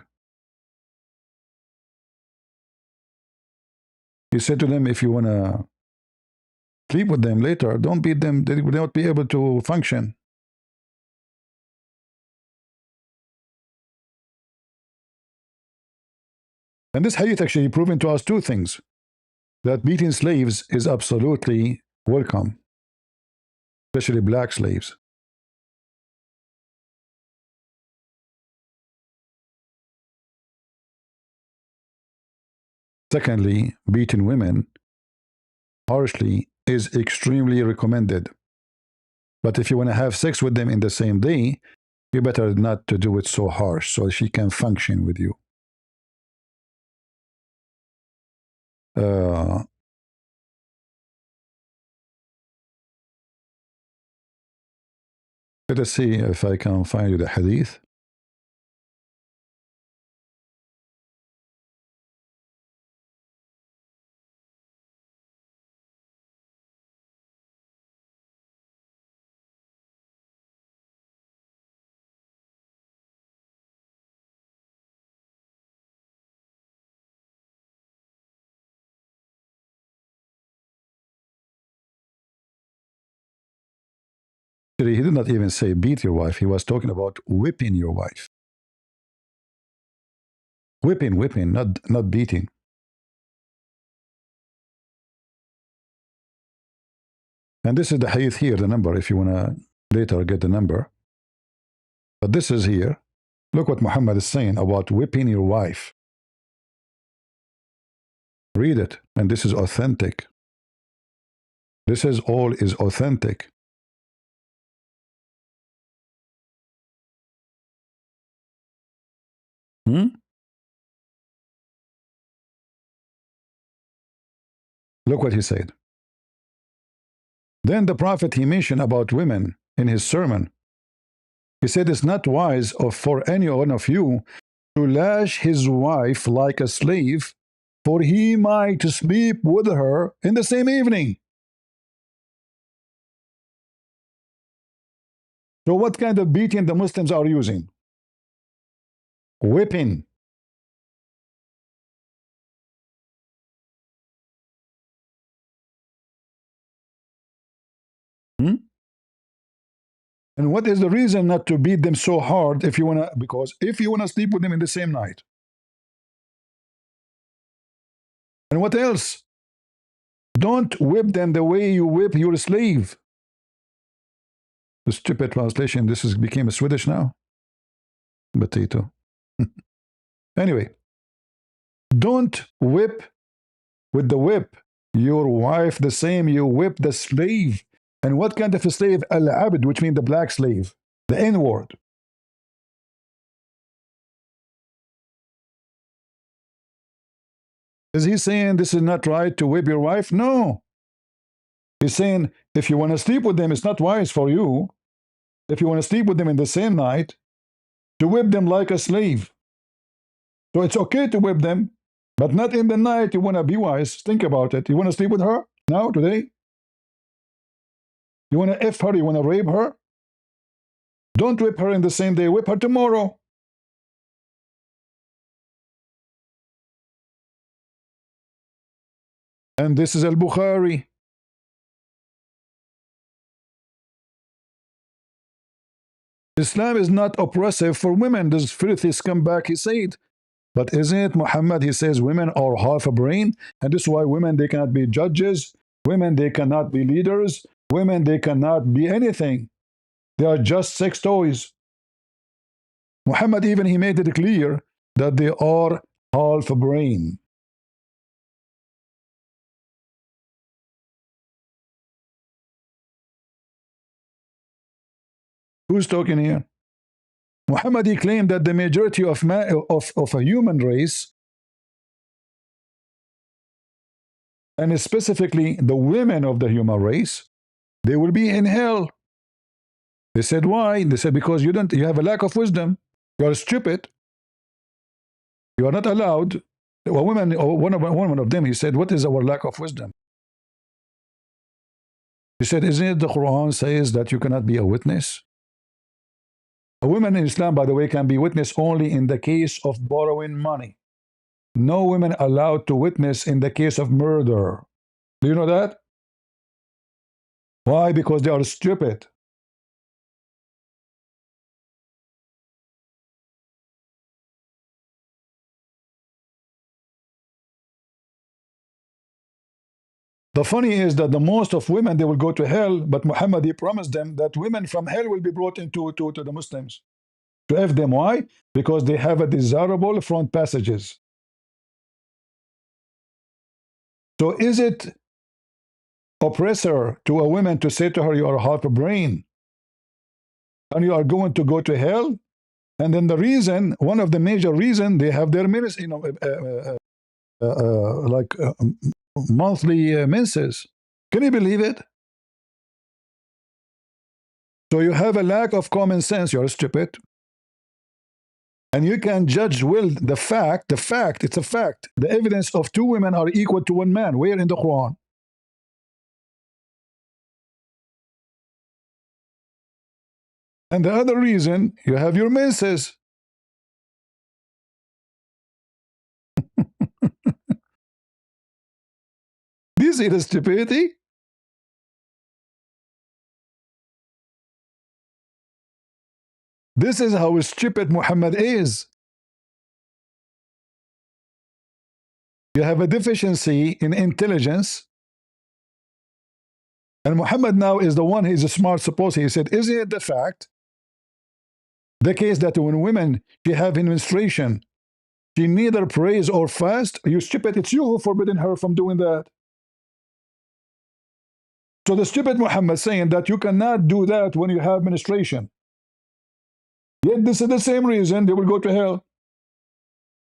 S1: He said to them, if you want to sleep with them later, don't beat them. They will not be able to function. And this hadith actually proven to us two things. That beating slaves is absolutely welcome, especially black slaves. Secondly, beating women harshly is extremely recommended. But if you want to have sex with them in the same day, you better not to do it so harsh so she can function with you. Let us see if I can find you the hadith. He did not even say beat your wife. He was talking about whipping your wife. Whipping, not beating. And this is the hadith here, the number, if you want to later get the number. But this is here. Look what Muhammad is saying about whipping your wife. Read it, and this is authentic. This is all is authentic. Look what he said. Then the Prophet, he mentioned about women in his sermon. He said, it's not wise for any one of you to lash his wife like a slave, for he might sleep with her in the same evening. So what kind of beating the Muslims are using? Whipping. And what is the reason not to beat them so hard if you want to? Because if you want to sleep with them in the same night. And what else? Don't whip them the way you whip your slave. The stupid translation, this is became a Swedish now. Potato. Anyway, don't whip with the whip your wife the same you whip the slave. And what kind of a slave? Al-Abd, which means the black slave, the N-word. Is he saying this is not right to whip your wife? No. He's saying if you want to sleep with them, it's not wise for you, if you want to sleep with them in the same night, to whip them like a slave. So it's okay to whip them, but not in the night. You want to be wise. Think about it. You want to sleep with her now, today? You want to F her? You want to rape her? Don't whip her in the same day. Whip her tomorrow. And this is Al-Bukhari. Islam is not oppressive for women. This filthy scumbag, he said. But isn't it Muhammad? He says women are half a brain. And this is why women, they cannot be judges. Women, they cannot be leaders. Women, they cannot be anything. They are just sex toys. Muhammad even he made it clear that they are half brain. Who's talking here? Muhammad he claimed that the majority of a human race, and specifically the women of the human race, they will be in hell. They said, why? They said, because you have a lack of wisdom. You are stupid. You are not allowed. One of them, he said, what is our lack of wisdom? He said, isn't it the Quran says that you cannot be a witness? A woman in Islam, by the way, can be witness only in the case of borrowing money. No women allowed to witness in the case of murder. Do you know that? Why? Because they are stupid. The funny is that the most of women, they will go to hell, but Muhammad, he promised them that women from hell will be brought into to the Muslims. To F them. Why? Because they have a desirable front passages. So is it oppressor to a woman to say to her, you are half a brain and you are going to go to hell? And then the reason, one of the major reason, they have their ministry, monthly menses. Can you believe it? So you have a lack of common sense. You're stupid. And you can judge will the fact, it's a fact. The evidence of two women are equal to one man. Where in the Quran? And the other reason, you have your menses. This is stupidity. This is how stupid Muhammad is. You have a deficiency in intelligence. And Muhammad now is the one, he's a smart supposedly. He said, isn't it the fact, the case that when women, she have menstruation, she neither prays or fast? You stupid, it's you who forbidden her from doing that. So the stupid Muhammad saying that you cannot do that when you have menstruation. Yet this is the same reason they will go to hell.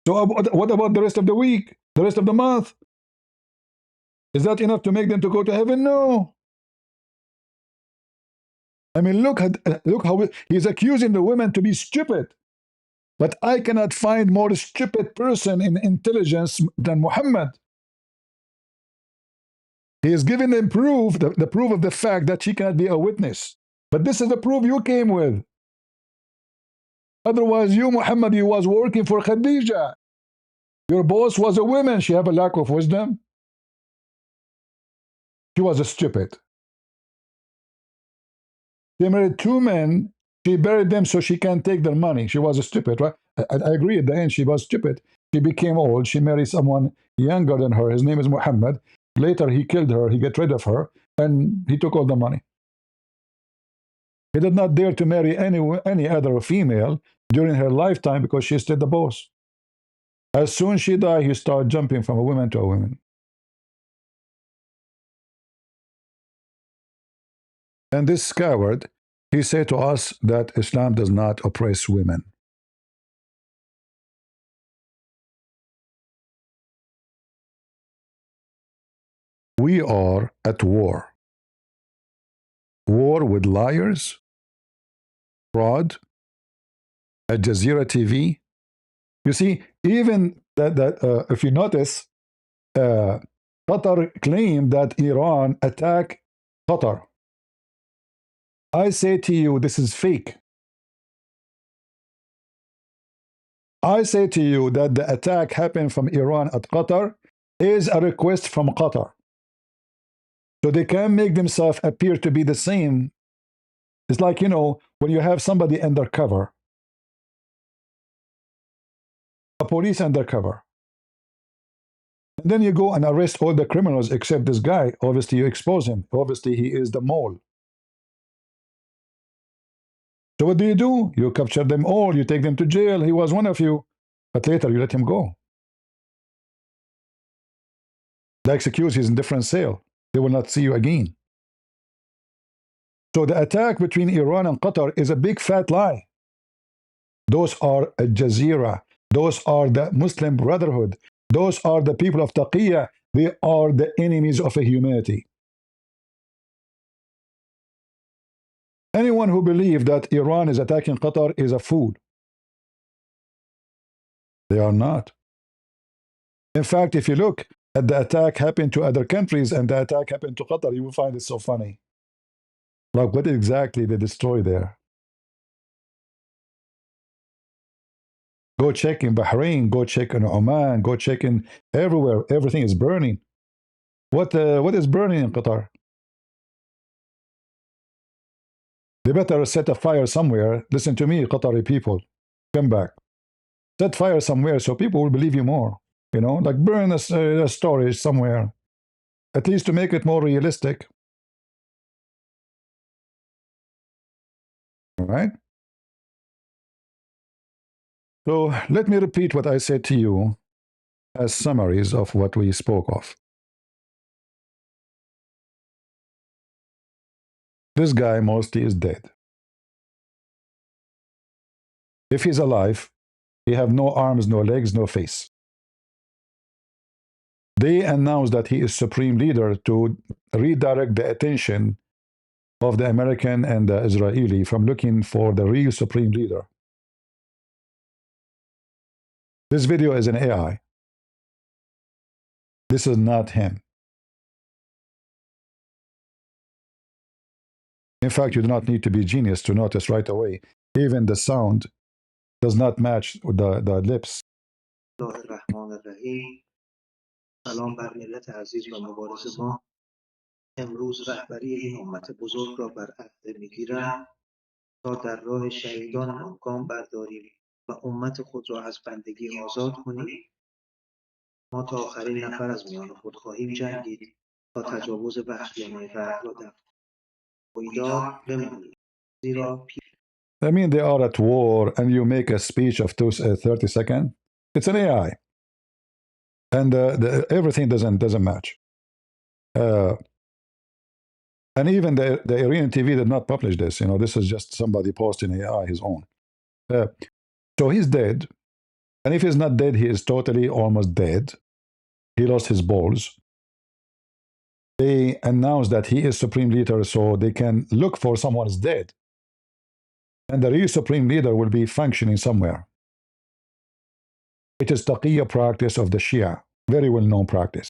S1: So what about the rest of the week, the rest of the month? Is that enough to make them to go to heaven? No. I mean, look how he's accusing the women to be stupid. But I cannot find more stupid person in intelligence than Muhammad. He is giving them proof, the proof of the fact that she cannot be a witness. But this is the proof you came with. Otherwise, you, Muhammad, you was working for Khadija. Your boss was a woman. She have a lack of wisdom. She was a stupid. She married two men. She buried them so she can take their money. She was a stupid, right? I agree at the end. She was stupid. She became old. She married someone younger than her. His name is Muhammad. Later, he killed her. He got rid of her. And he took all the money. He did not dare to marry any other female during her lifetime because she stayed the boss. As soon as she died, he started jumping from a woman to a woman. And this coward, he said to us that Islam does not oppress women. We are at war. War with liars, fraud, Al Jazeera TV. You see, even that if you notice, Qatar claimed that Iran attacked Qatar. I say to you, this is fake. I say to you that the attack happened from Iran at Qatar is a request from Qatar. So they can make themselves appear to be the same. It's like, when you have somebody undercover, a police undercover, and then you go and arrest all the criminals except this guy. Obviously, you expose him. Obviously, he is the mole. So what do? You capture them all, you take them to jail. He was one of you. But later you let him go. The excuse is in different cell. They will not see you again. So the attack between Iran and Qatar is a big fat lie. Those are Al Jazeera. Those are the Muslim Brotherhood. Those are the people of Taqiyya. They are the enemies of humanity. Anyone who believes that Iran is attacking Qatar is a fool. They are not. In fact, if you look at the attack happened to other countries and the attack happened to Qatar, you will find it so funny. Like, what exactly they destroy there? Go check in Bahrain, go check in Oman, go check in everywhere. Everything is burning. What is burning in Qatar? They better set a fire somewhere. Listen to me, Qatari people. Come back. Set fire somewhere so people will believe you more. You know, like burn a storage somewhere. At least to make it more realistic. All right? So let me repeat what I said to you as summaries of what we spoke of. This guy mostly is dead. If he's alive, he have no arms, no legs, no face. They announced that he is supreme leader to redirect the attention of the American and the Israeli from looking for the real supreme leader. This video is an AI. This is not him. In fact, you do not need to be a genius to notice right away. Even the sound does not match the lips.
S2: الله الرحمن الرحیم. سلام بر ملت عزیز و مبارز ما. امروز رهبری این امت بزرگ را بر عهده میگیرم تا در راه شهیدانمان گام برداریم و امت خود را از بندگی آزاد کنیم. ما تا آخرین نفر از میان خود خواهیم جنگید تا تجاوز وحشیانه غرب را دفع کنیم. بیدار بمانید، زیرا
S1: I mean, they are at war, and you make a speech of 30 seconds. It's an AI, and everything doesn't match. And even the Iranian TV did not publish this. You know, this is just somebody posting AI his own. So he's dead, and if he's not dead, he is totally almost dead. He lost his balls. They announced that he is supreme leader, so they can look for someone who's dead, and the real supreme leader will be functioning somewhere. It is taqiyya practice of the Shia, very well-known practice.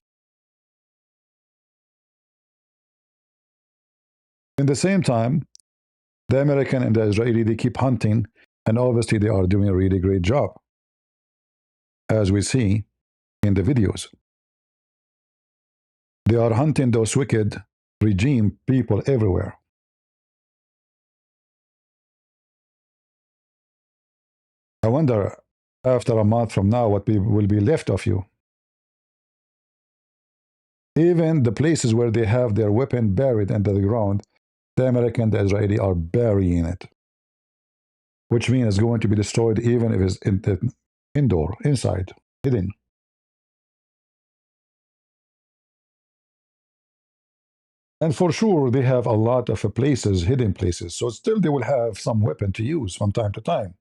S1: In the same time, the American and the Israeli, they keep hunting, and obviously they are doing a really great job, as we see in the videos. They are hunting those wicked regime people everywhere. I wonder, after a month from now, what will be left of you. Even the places where they have their weapon buried under the ground, the American and the Israeli are burying it, which means it's going to be destroyed even if it's indoor, inside, hidden. And for sure, they have a lot of places, hidden places, so still they will have some weapon to use from time to time.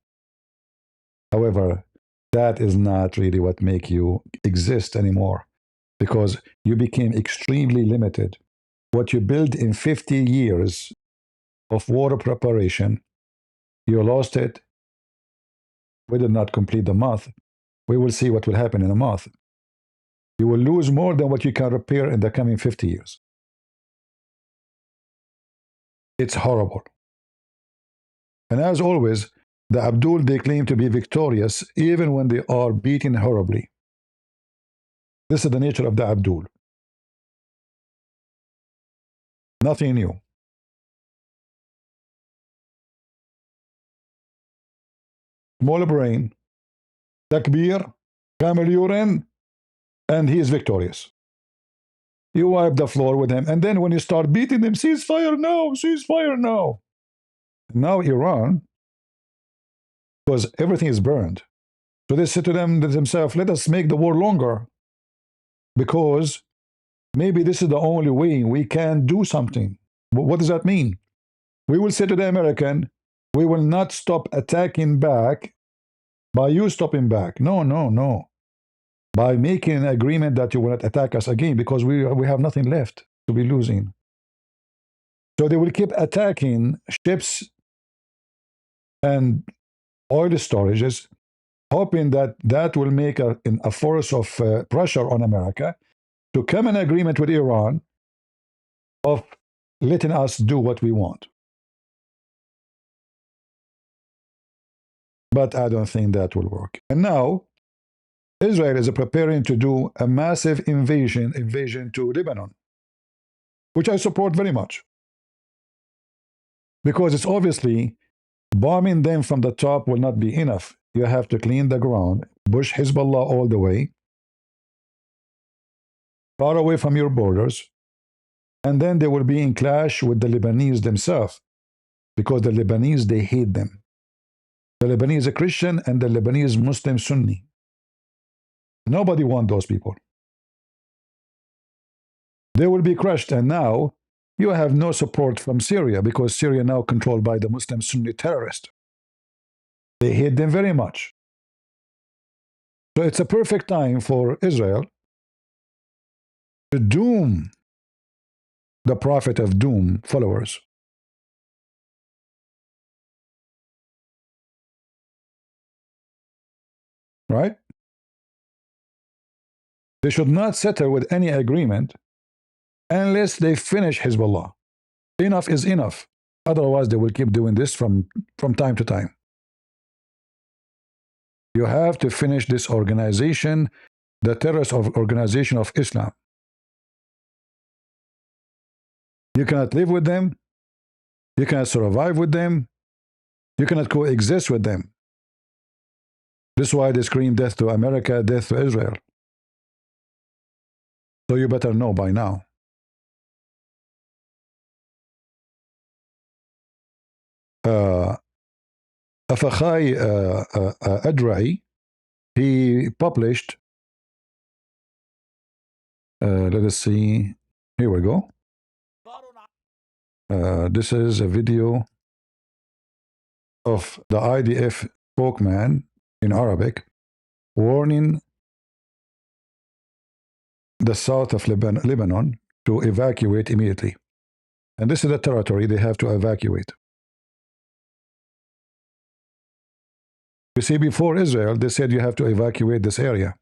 S1: However, that is not really what makes you exist anymore, because you became extremely limited. What you built in 50 years of war preparation, you lost it. We did not complete the month. We will see what will happen in a month. You will lose more than what you can repair in the coming 50 years. It's horrible. And as always, the Abdul, they claim to be victorious even when they are beaten horribly. This is the nature of the Abdul. Nothing new. Small brain, takbir, camel urine, and he is victorious. You wipe the floor with him, and then when you start beating him, ceasefire now, ceasefire now. Now Iran, because everything is burned. So they said to themselves, let us make the war longer because maybe this is the only way we can do something. What does that mean? We will say to the American, we will not stop attacking back by you stopping back. No, no, no. By making an agreement that you will not attack us again because we have nothing left to be losing. So they will keep attacking ships and oil storages, hoping that that will make a force of pressure on America to come in agreement with Iran of letting us do what we want. But I don't think that will work. And now, Israel is preparing to do a massive invasion to Lebanon, which I support very much. Because it's obviously bombing them from the top will not be enough. You have to clean the ground, push Hezbollah all the way, far away from your borders, and then they will be in clash with the Lebanese themselves, because the Lebanese, they hate them. The Lebanese are Christian and the Lebanese Muslim Sunni. Nobody wants those people. They will be crushed, and now you have no support from Syria because Syria now controlled by the Muslim Sunni terrorists. They hate them very much. So it's a perfect time for Israel to doom the prophet of doom followers. Right? They should not settle with any agreement unless they finish Hezbollah. Enough is enough. Otherwise, they will keep doing this from time to time. You have to finish this organization, the terrorist organization of Islam. You cannot live with them. You cannot survive with them. You cannot coexist with them. This is why they scream death to America, death to Israel. So you better know by now. Afakhai Adrai, he published, let us see, here we go. This is a video of the IDF spokesman in Arabic warning the south of Lebanon to evacuate immediately. And this is the territory they have to evacuate. You see, before Israel, they said you have to evacuate this area.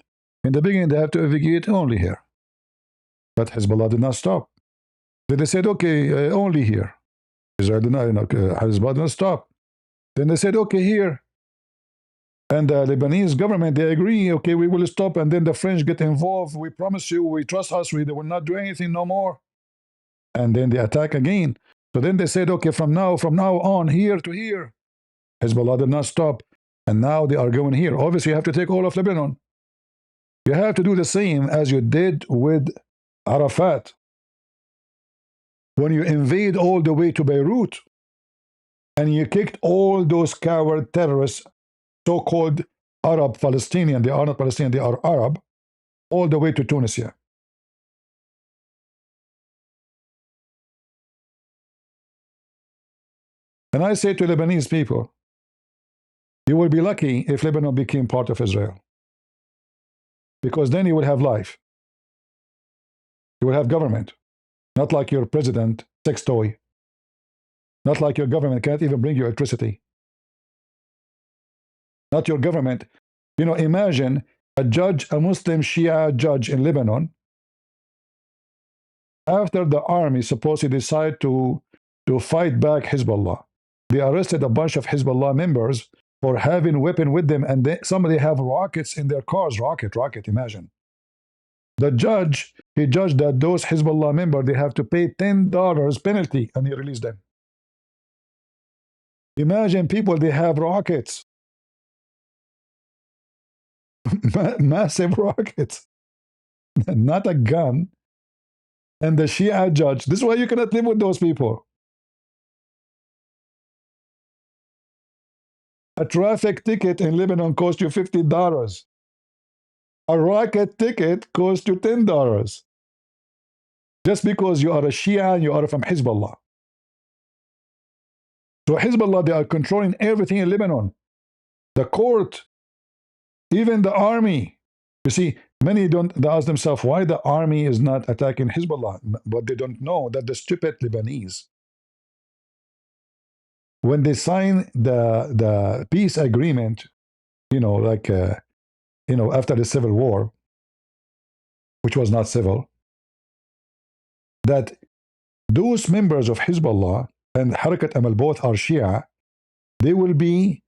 S1: In the beginning, they have to evacuate only here. But Hezbollah did not stop. Then they said, okay, only here. Israel did not, Hezbollah did not stop. Then they said, okay, here. And the Lebanese government, they agree, okay, we will stop. And then the French get involved. We promise you, we trust us, they will not do anything no more. And then they attack again. So then they said, okay, from now on, here to here. Hezbollah did not stop. And now they are going here. Obviously, you have to take all of Lebanon. You have to do the same as you did with Arafat. When you invade all the way to Beirut, and you kicked all those coward terrorists, so-called Arab Palestinian, they are not Palestinian, they are Arab, all the way to Tunisia. And I say to Lebanese people, you will be lucky if Lebanon became part of Israel. Because then you will have life. You will have government. Not like your president, sex toy. Not like your government can't even bring you electricity. Not your government. You know, imagine a judge, a Muslim Shia judge in Lebanon, after the army supposedly decided to fight back Hezbollah. They arrested a bunch of Hezbollah members for having weapon with them, and somebody have rockets in their cars. Rocket, imagine. The judge, he judged that those Hezbollah members, they have to pay $10 penalty, and he released them. Imagine people, they have rockets. Massive rockets. Not a gun. And the Shia judge, this is why you cannot live with those people. A traffic ticket in Lebanon costs you $50. A rocket ticket costs you $10. Just because you are a Shia and you are from Hezbollah. So Hezbollah, they are controlling everything in Lebanon. The court, even the army. You see, many don't they ask themselves why the army is not attacking Hezbollah. But they don't know that the stupid Lebanese, when they sign the peace agreement, like after the civil war, which was not civil, that those members of Hezbollah and Harakat Amal both are Shia, they will be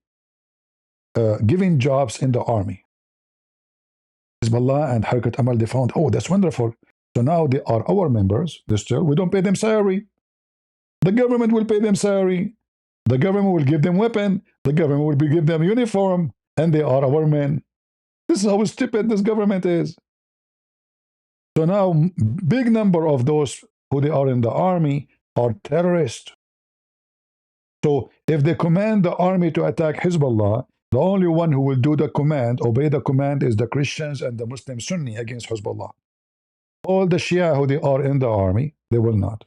S1: given jobs in the army. Hezbollah and Harakat Amal, they found, oh, that's wonderful. So now they are our members. We don't pay them salary. The government will pay them salary. The government will give them weapon. The government will give them uniform. And they are our men. This is how stupid this government is. So now, big number of those who they are in the army are terrorists. So if they command the army to attack Hezbollah, the only one who will do the command, obey the command, is the Christians and the Muslim Sunni against Hezbollah. All the Shia who they are in the army, they will not.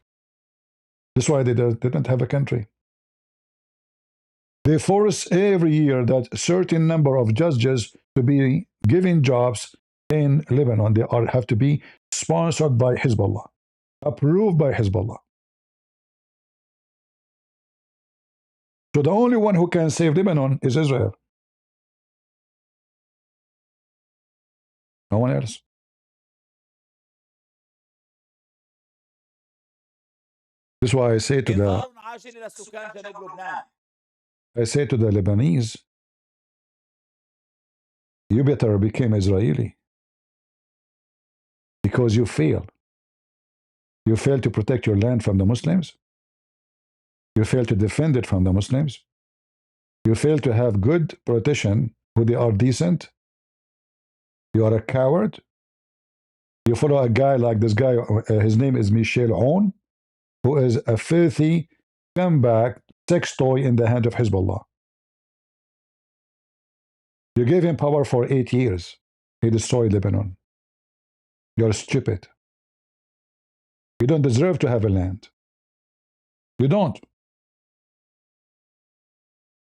S1: That's why they don't have a country. They force every year that a certain number of judges to be given jobs in Lebanon. They have to be sponsored by Hezbollah, approved by Hezbollah. So the only one who can save Lebanon is Israel. No one else. This is why I say to the Lebanese, you better become Israeli. Because you fail. You fail to protect your land from the Muslims. You fail to defend it from the Muslims. You fail to have good protection who they are decent. You are a coward. You follow a guy like this guy, his name is Michel Aoun, who is a filthy, scumbag, sex toy in the hand of Hezbollah. You gave him power for 8 years. He destroyed Lebanon. You're stupid. You don't deserve to have a land. You don't.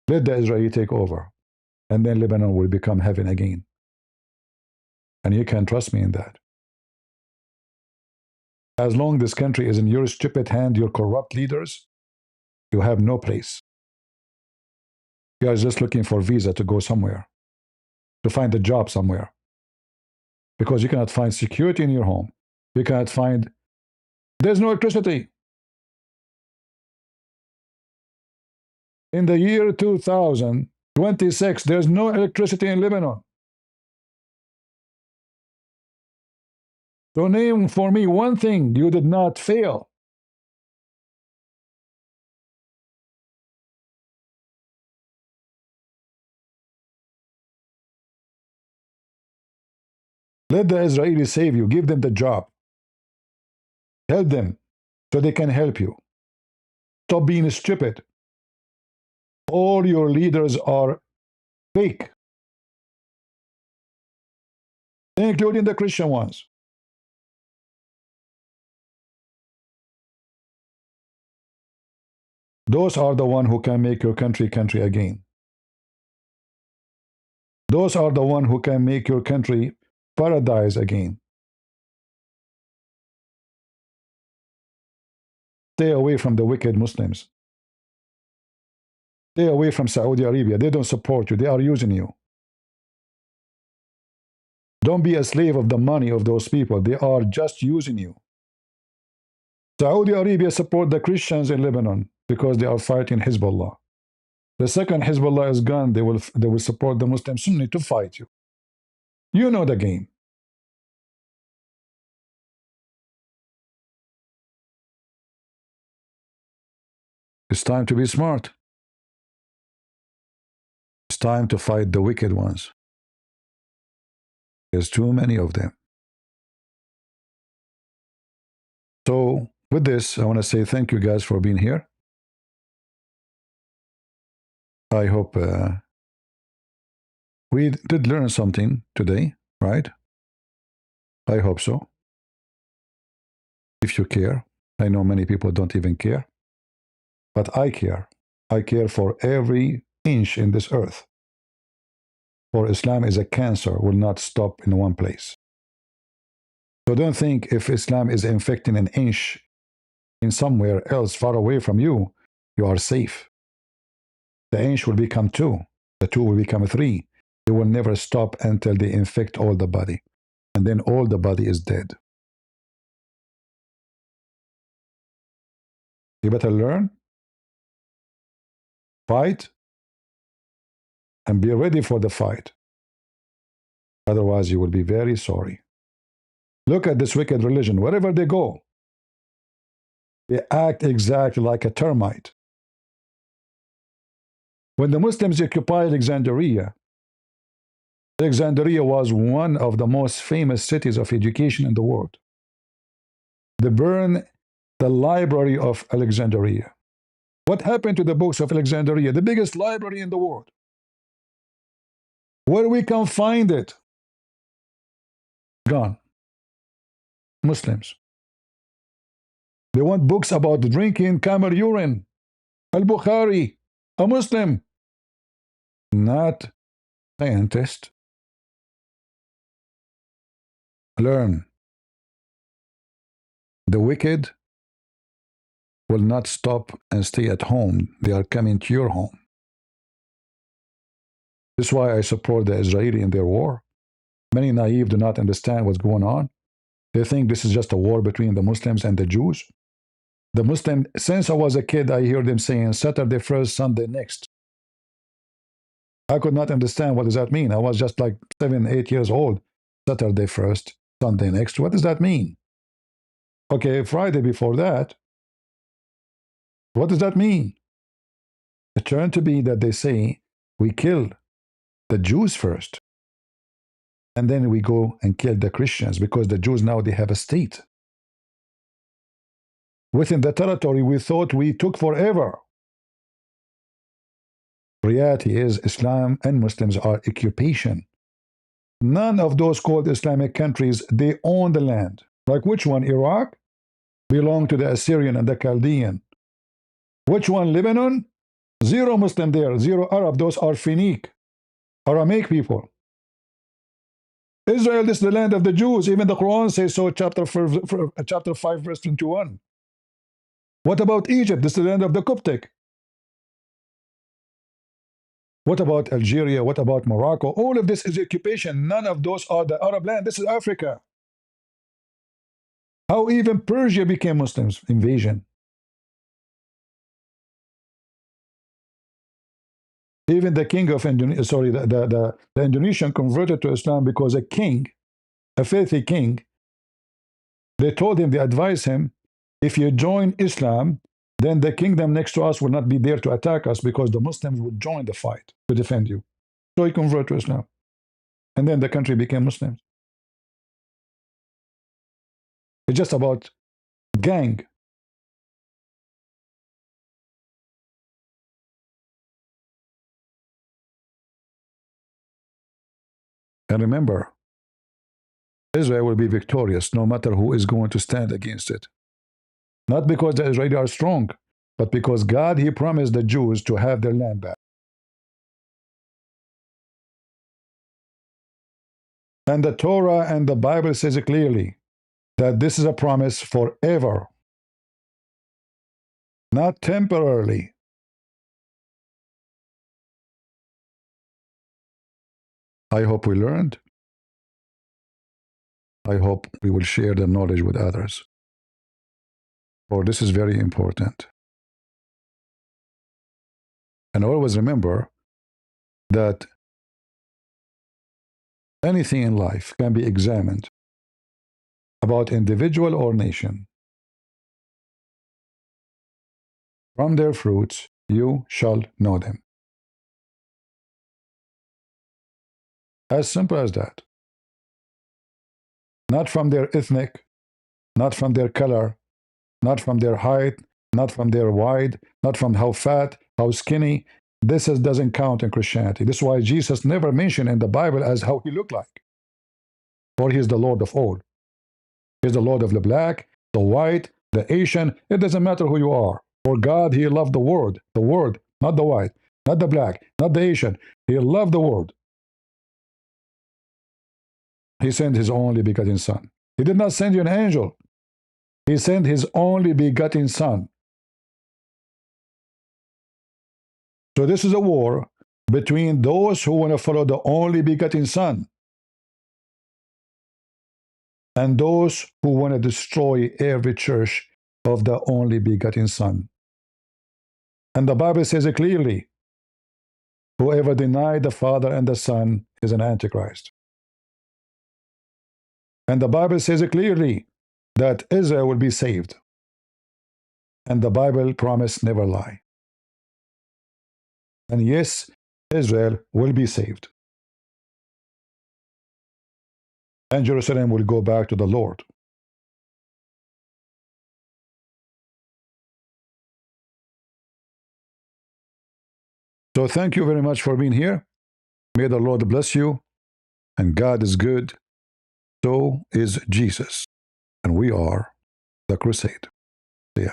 S1: Let the Israeli take over, and then Lebanon will become heaven again. And you can trust me in that. As long this country is in your stupid hand, your corrupt leaders, you have no place. You are just looking for visa to go somewhere, to find a job somewhere. Because you cannot find security in your home. You cannot find... There's no electricity. In the year 2026, there's no electricity in Lebanon. So name for me one thing you did not fail. Let the Israelis save you. Give them the job. Help them so they can help you. Stop being stupid. All your leaders are fake, including the Christian ones. Those are the ones who can make your country again. Those are the ones who can make your country paradise again. Stay away from the wicked Muslims. Stay away from Saudi Arabia. They don't support you. They are using you. Don't be a slave of the money of those people. They are just using you. Saudi Arabia support the Christians in Lebanon because they are fighting Hezbollah. The second Hezbollah is gone, they will support the Muslim Sunni to fight you. You know the game. It's time to be smart. It's time to fight the wicked ones. There's too many of them. So with this, I want to say thank you guys for being here. I hope We did learn something today, right? I hope so. If you care. I know many people don't even care. But I care. I care for every inch in this earth. For Islam is a cancer, will not stop in one place. So don't think if Islam is infecting an inch in somewhere else far away from you, you are safe. The inch will become two. The two will become three. They will never stop until they infect all the body. And then all the body is dead. You better learn, fight, and be ready for the fight. Otherwise, you will be very sorry. Look at this wicked religion. Wherever they go, they act exactly like a termite. When the Muslims occupied Alexandria, Alexandria was one of the most famous cities of education in the world. They burned the library of Alexandria. What happened to the books of Alexandria, the biggest library in the world? Where we can find it? Gone. Muslims. They want books about drinking camel urine. Al-Bukhari, a Muslim, not scientist. Learn. The wicked will not stop and stay at home. They are coming to your home. This is why I support the Israeli in their war. Many naive do not understand what's going on. They think this is just a war between the Muslims and the Jews. The Muslim, since I was a kid, I hear them saying Saturday first, Sunday next. I could not understand what does that mean. I was just like 7, 8 years old. Saturday first, Sunday next. What does that mean? Okay, Friday before that. What does that mean? It turned to be that they say we kill the Jews first. And then we go and kill the Christians because the Jews now they have a state. Within the territory we thought we took forever. Reality is Islam and Muslims are occupation. None of those called Islamic countries, they own the land. Like which one? Iraq? Belong to the Assyrian and the Chaldean. Which one? Lebanon? Zero Muslim there, zero Arab. Those are Phoenician, Aramaic people. Israel, this is the land of the Jews. Even the Quran says so, chapter 5, verse 21. What about Egypt? This is the land of the Coptic. What about Algeria? What about Morocco? All of this is occupation. None of those are the Arab land. This is Africa. How even Persia became Muslims? Invasion. Even the king of Indonesia, sorry, the Indonesian converted to Islam because a king, a faithful king, they told him, they advised him, if you join Islam, then the kingdom next to us will not be there to attack us because the Muslims would join the fight to defend you. So he converted to Islam. And then the country became Muslims. It's just about gang. And remember, Israel will be victorious no matter who is going to stand against it. Not because the Israelis are strong, but because God, He promised the Jews to have their land back. And the Torah and the Bible says it clearly that this is a promise forever, not temporarily. I hope we learned. I hope we will share the knowledge with others. For this is very important. And always remember that anything in life can be examined about individual or nation. From their fruits you shall know them. As simple as that. Not from their ethnic, not from their color, not from their height, not from their wide, not from how fat, how skinny. doesn't count in Christianity. This is why Jesus never mentioned in the Bible as how he looked like. Or he is the Lord of all. He is the Lord of the black, the white, the Asian. It doesn't matter who you are. For God, he loved the world, not the white, not the black, not the Asian. He loved the world. He sent his only begotten Son. He did not send you an angel. He sent his only begotten Son. So this is a war between those who want to follow the only begotten Son and those who want to destroy every church of the only begotten Son. And the Bible says it clearly, whoever denies the Father and the Son is an Antichrist. And the Bible says it clearly that Israel will be saved. And the Bible promised never lie. And yes, Israel will be saved. And Jerusalem will go back to the Lord. So thank you very much for being here. May the Lord bless you. And God is good. So is Jesus. And we are the crusade. See ya.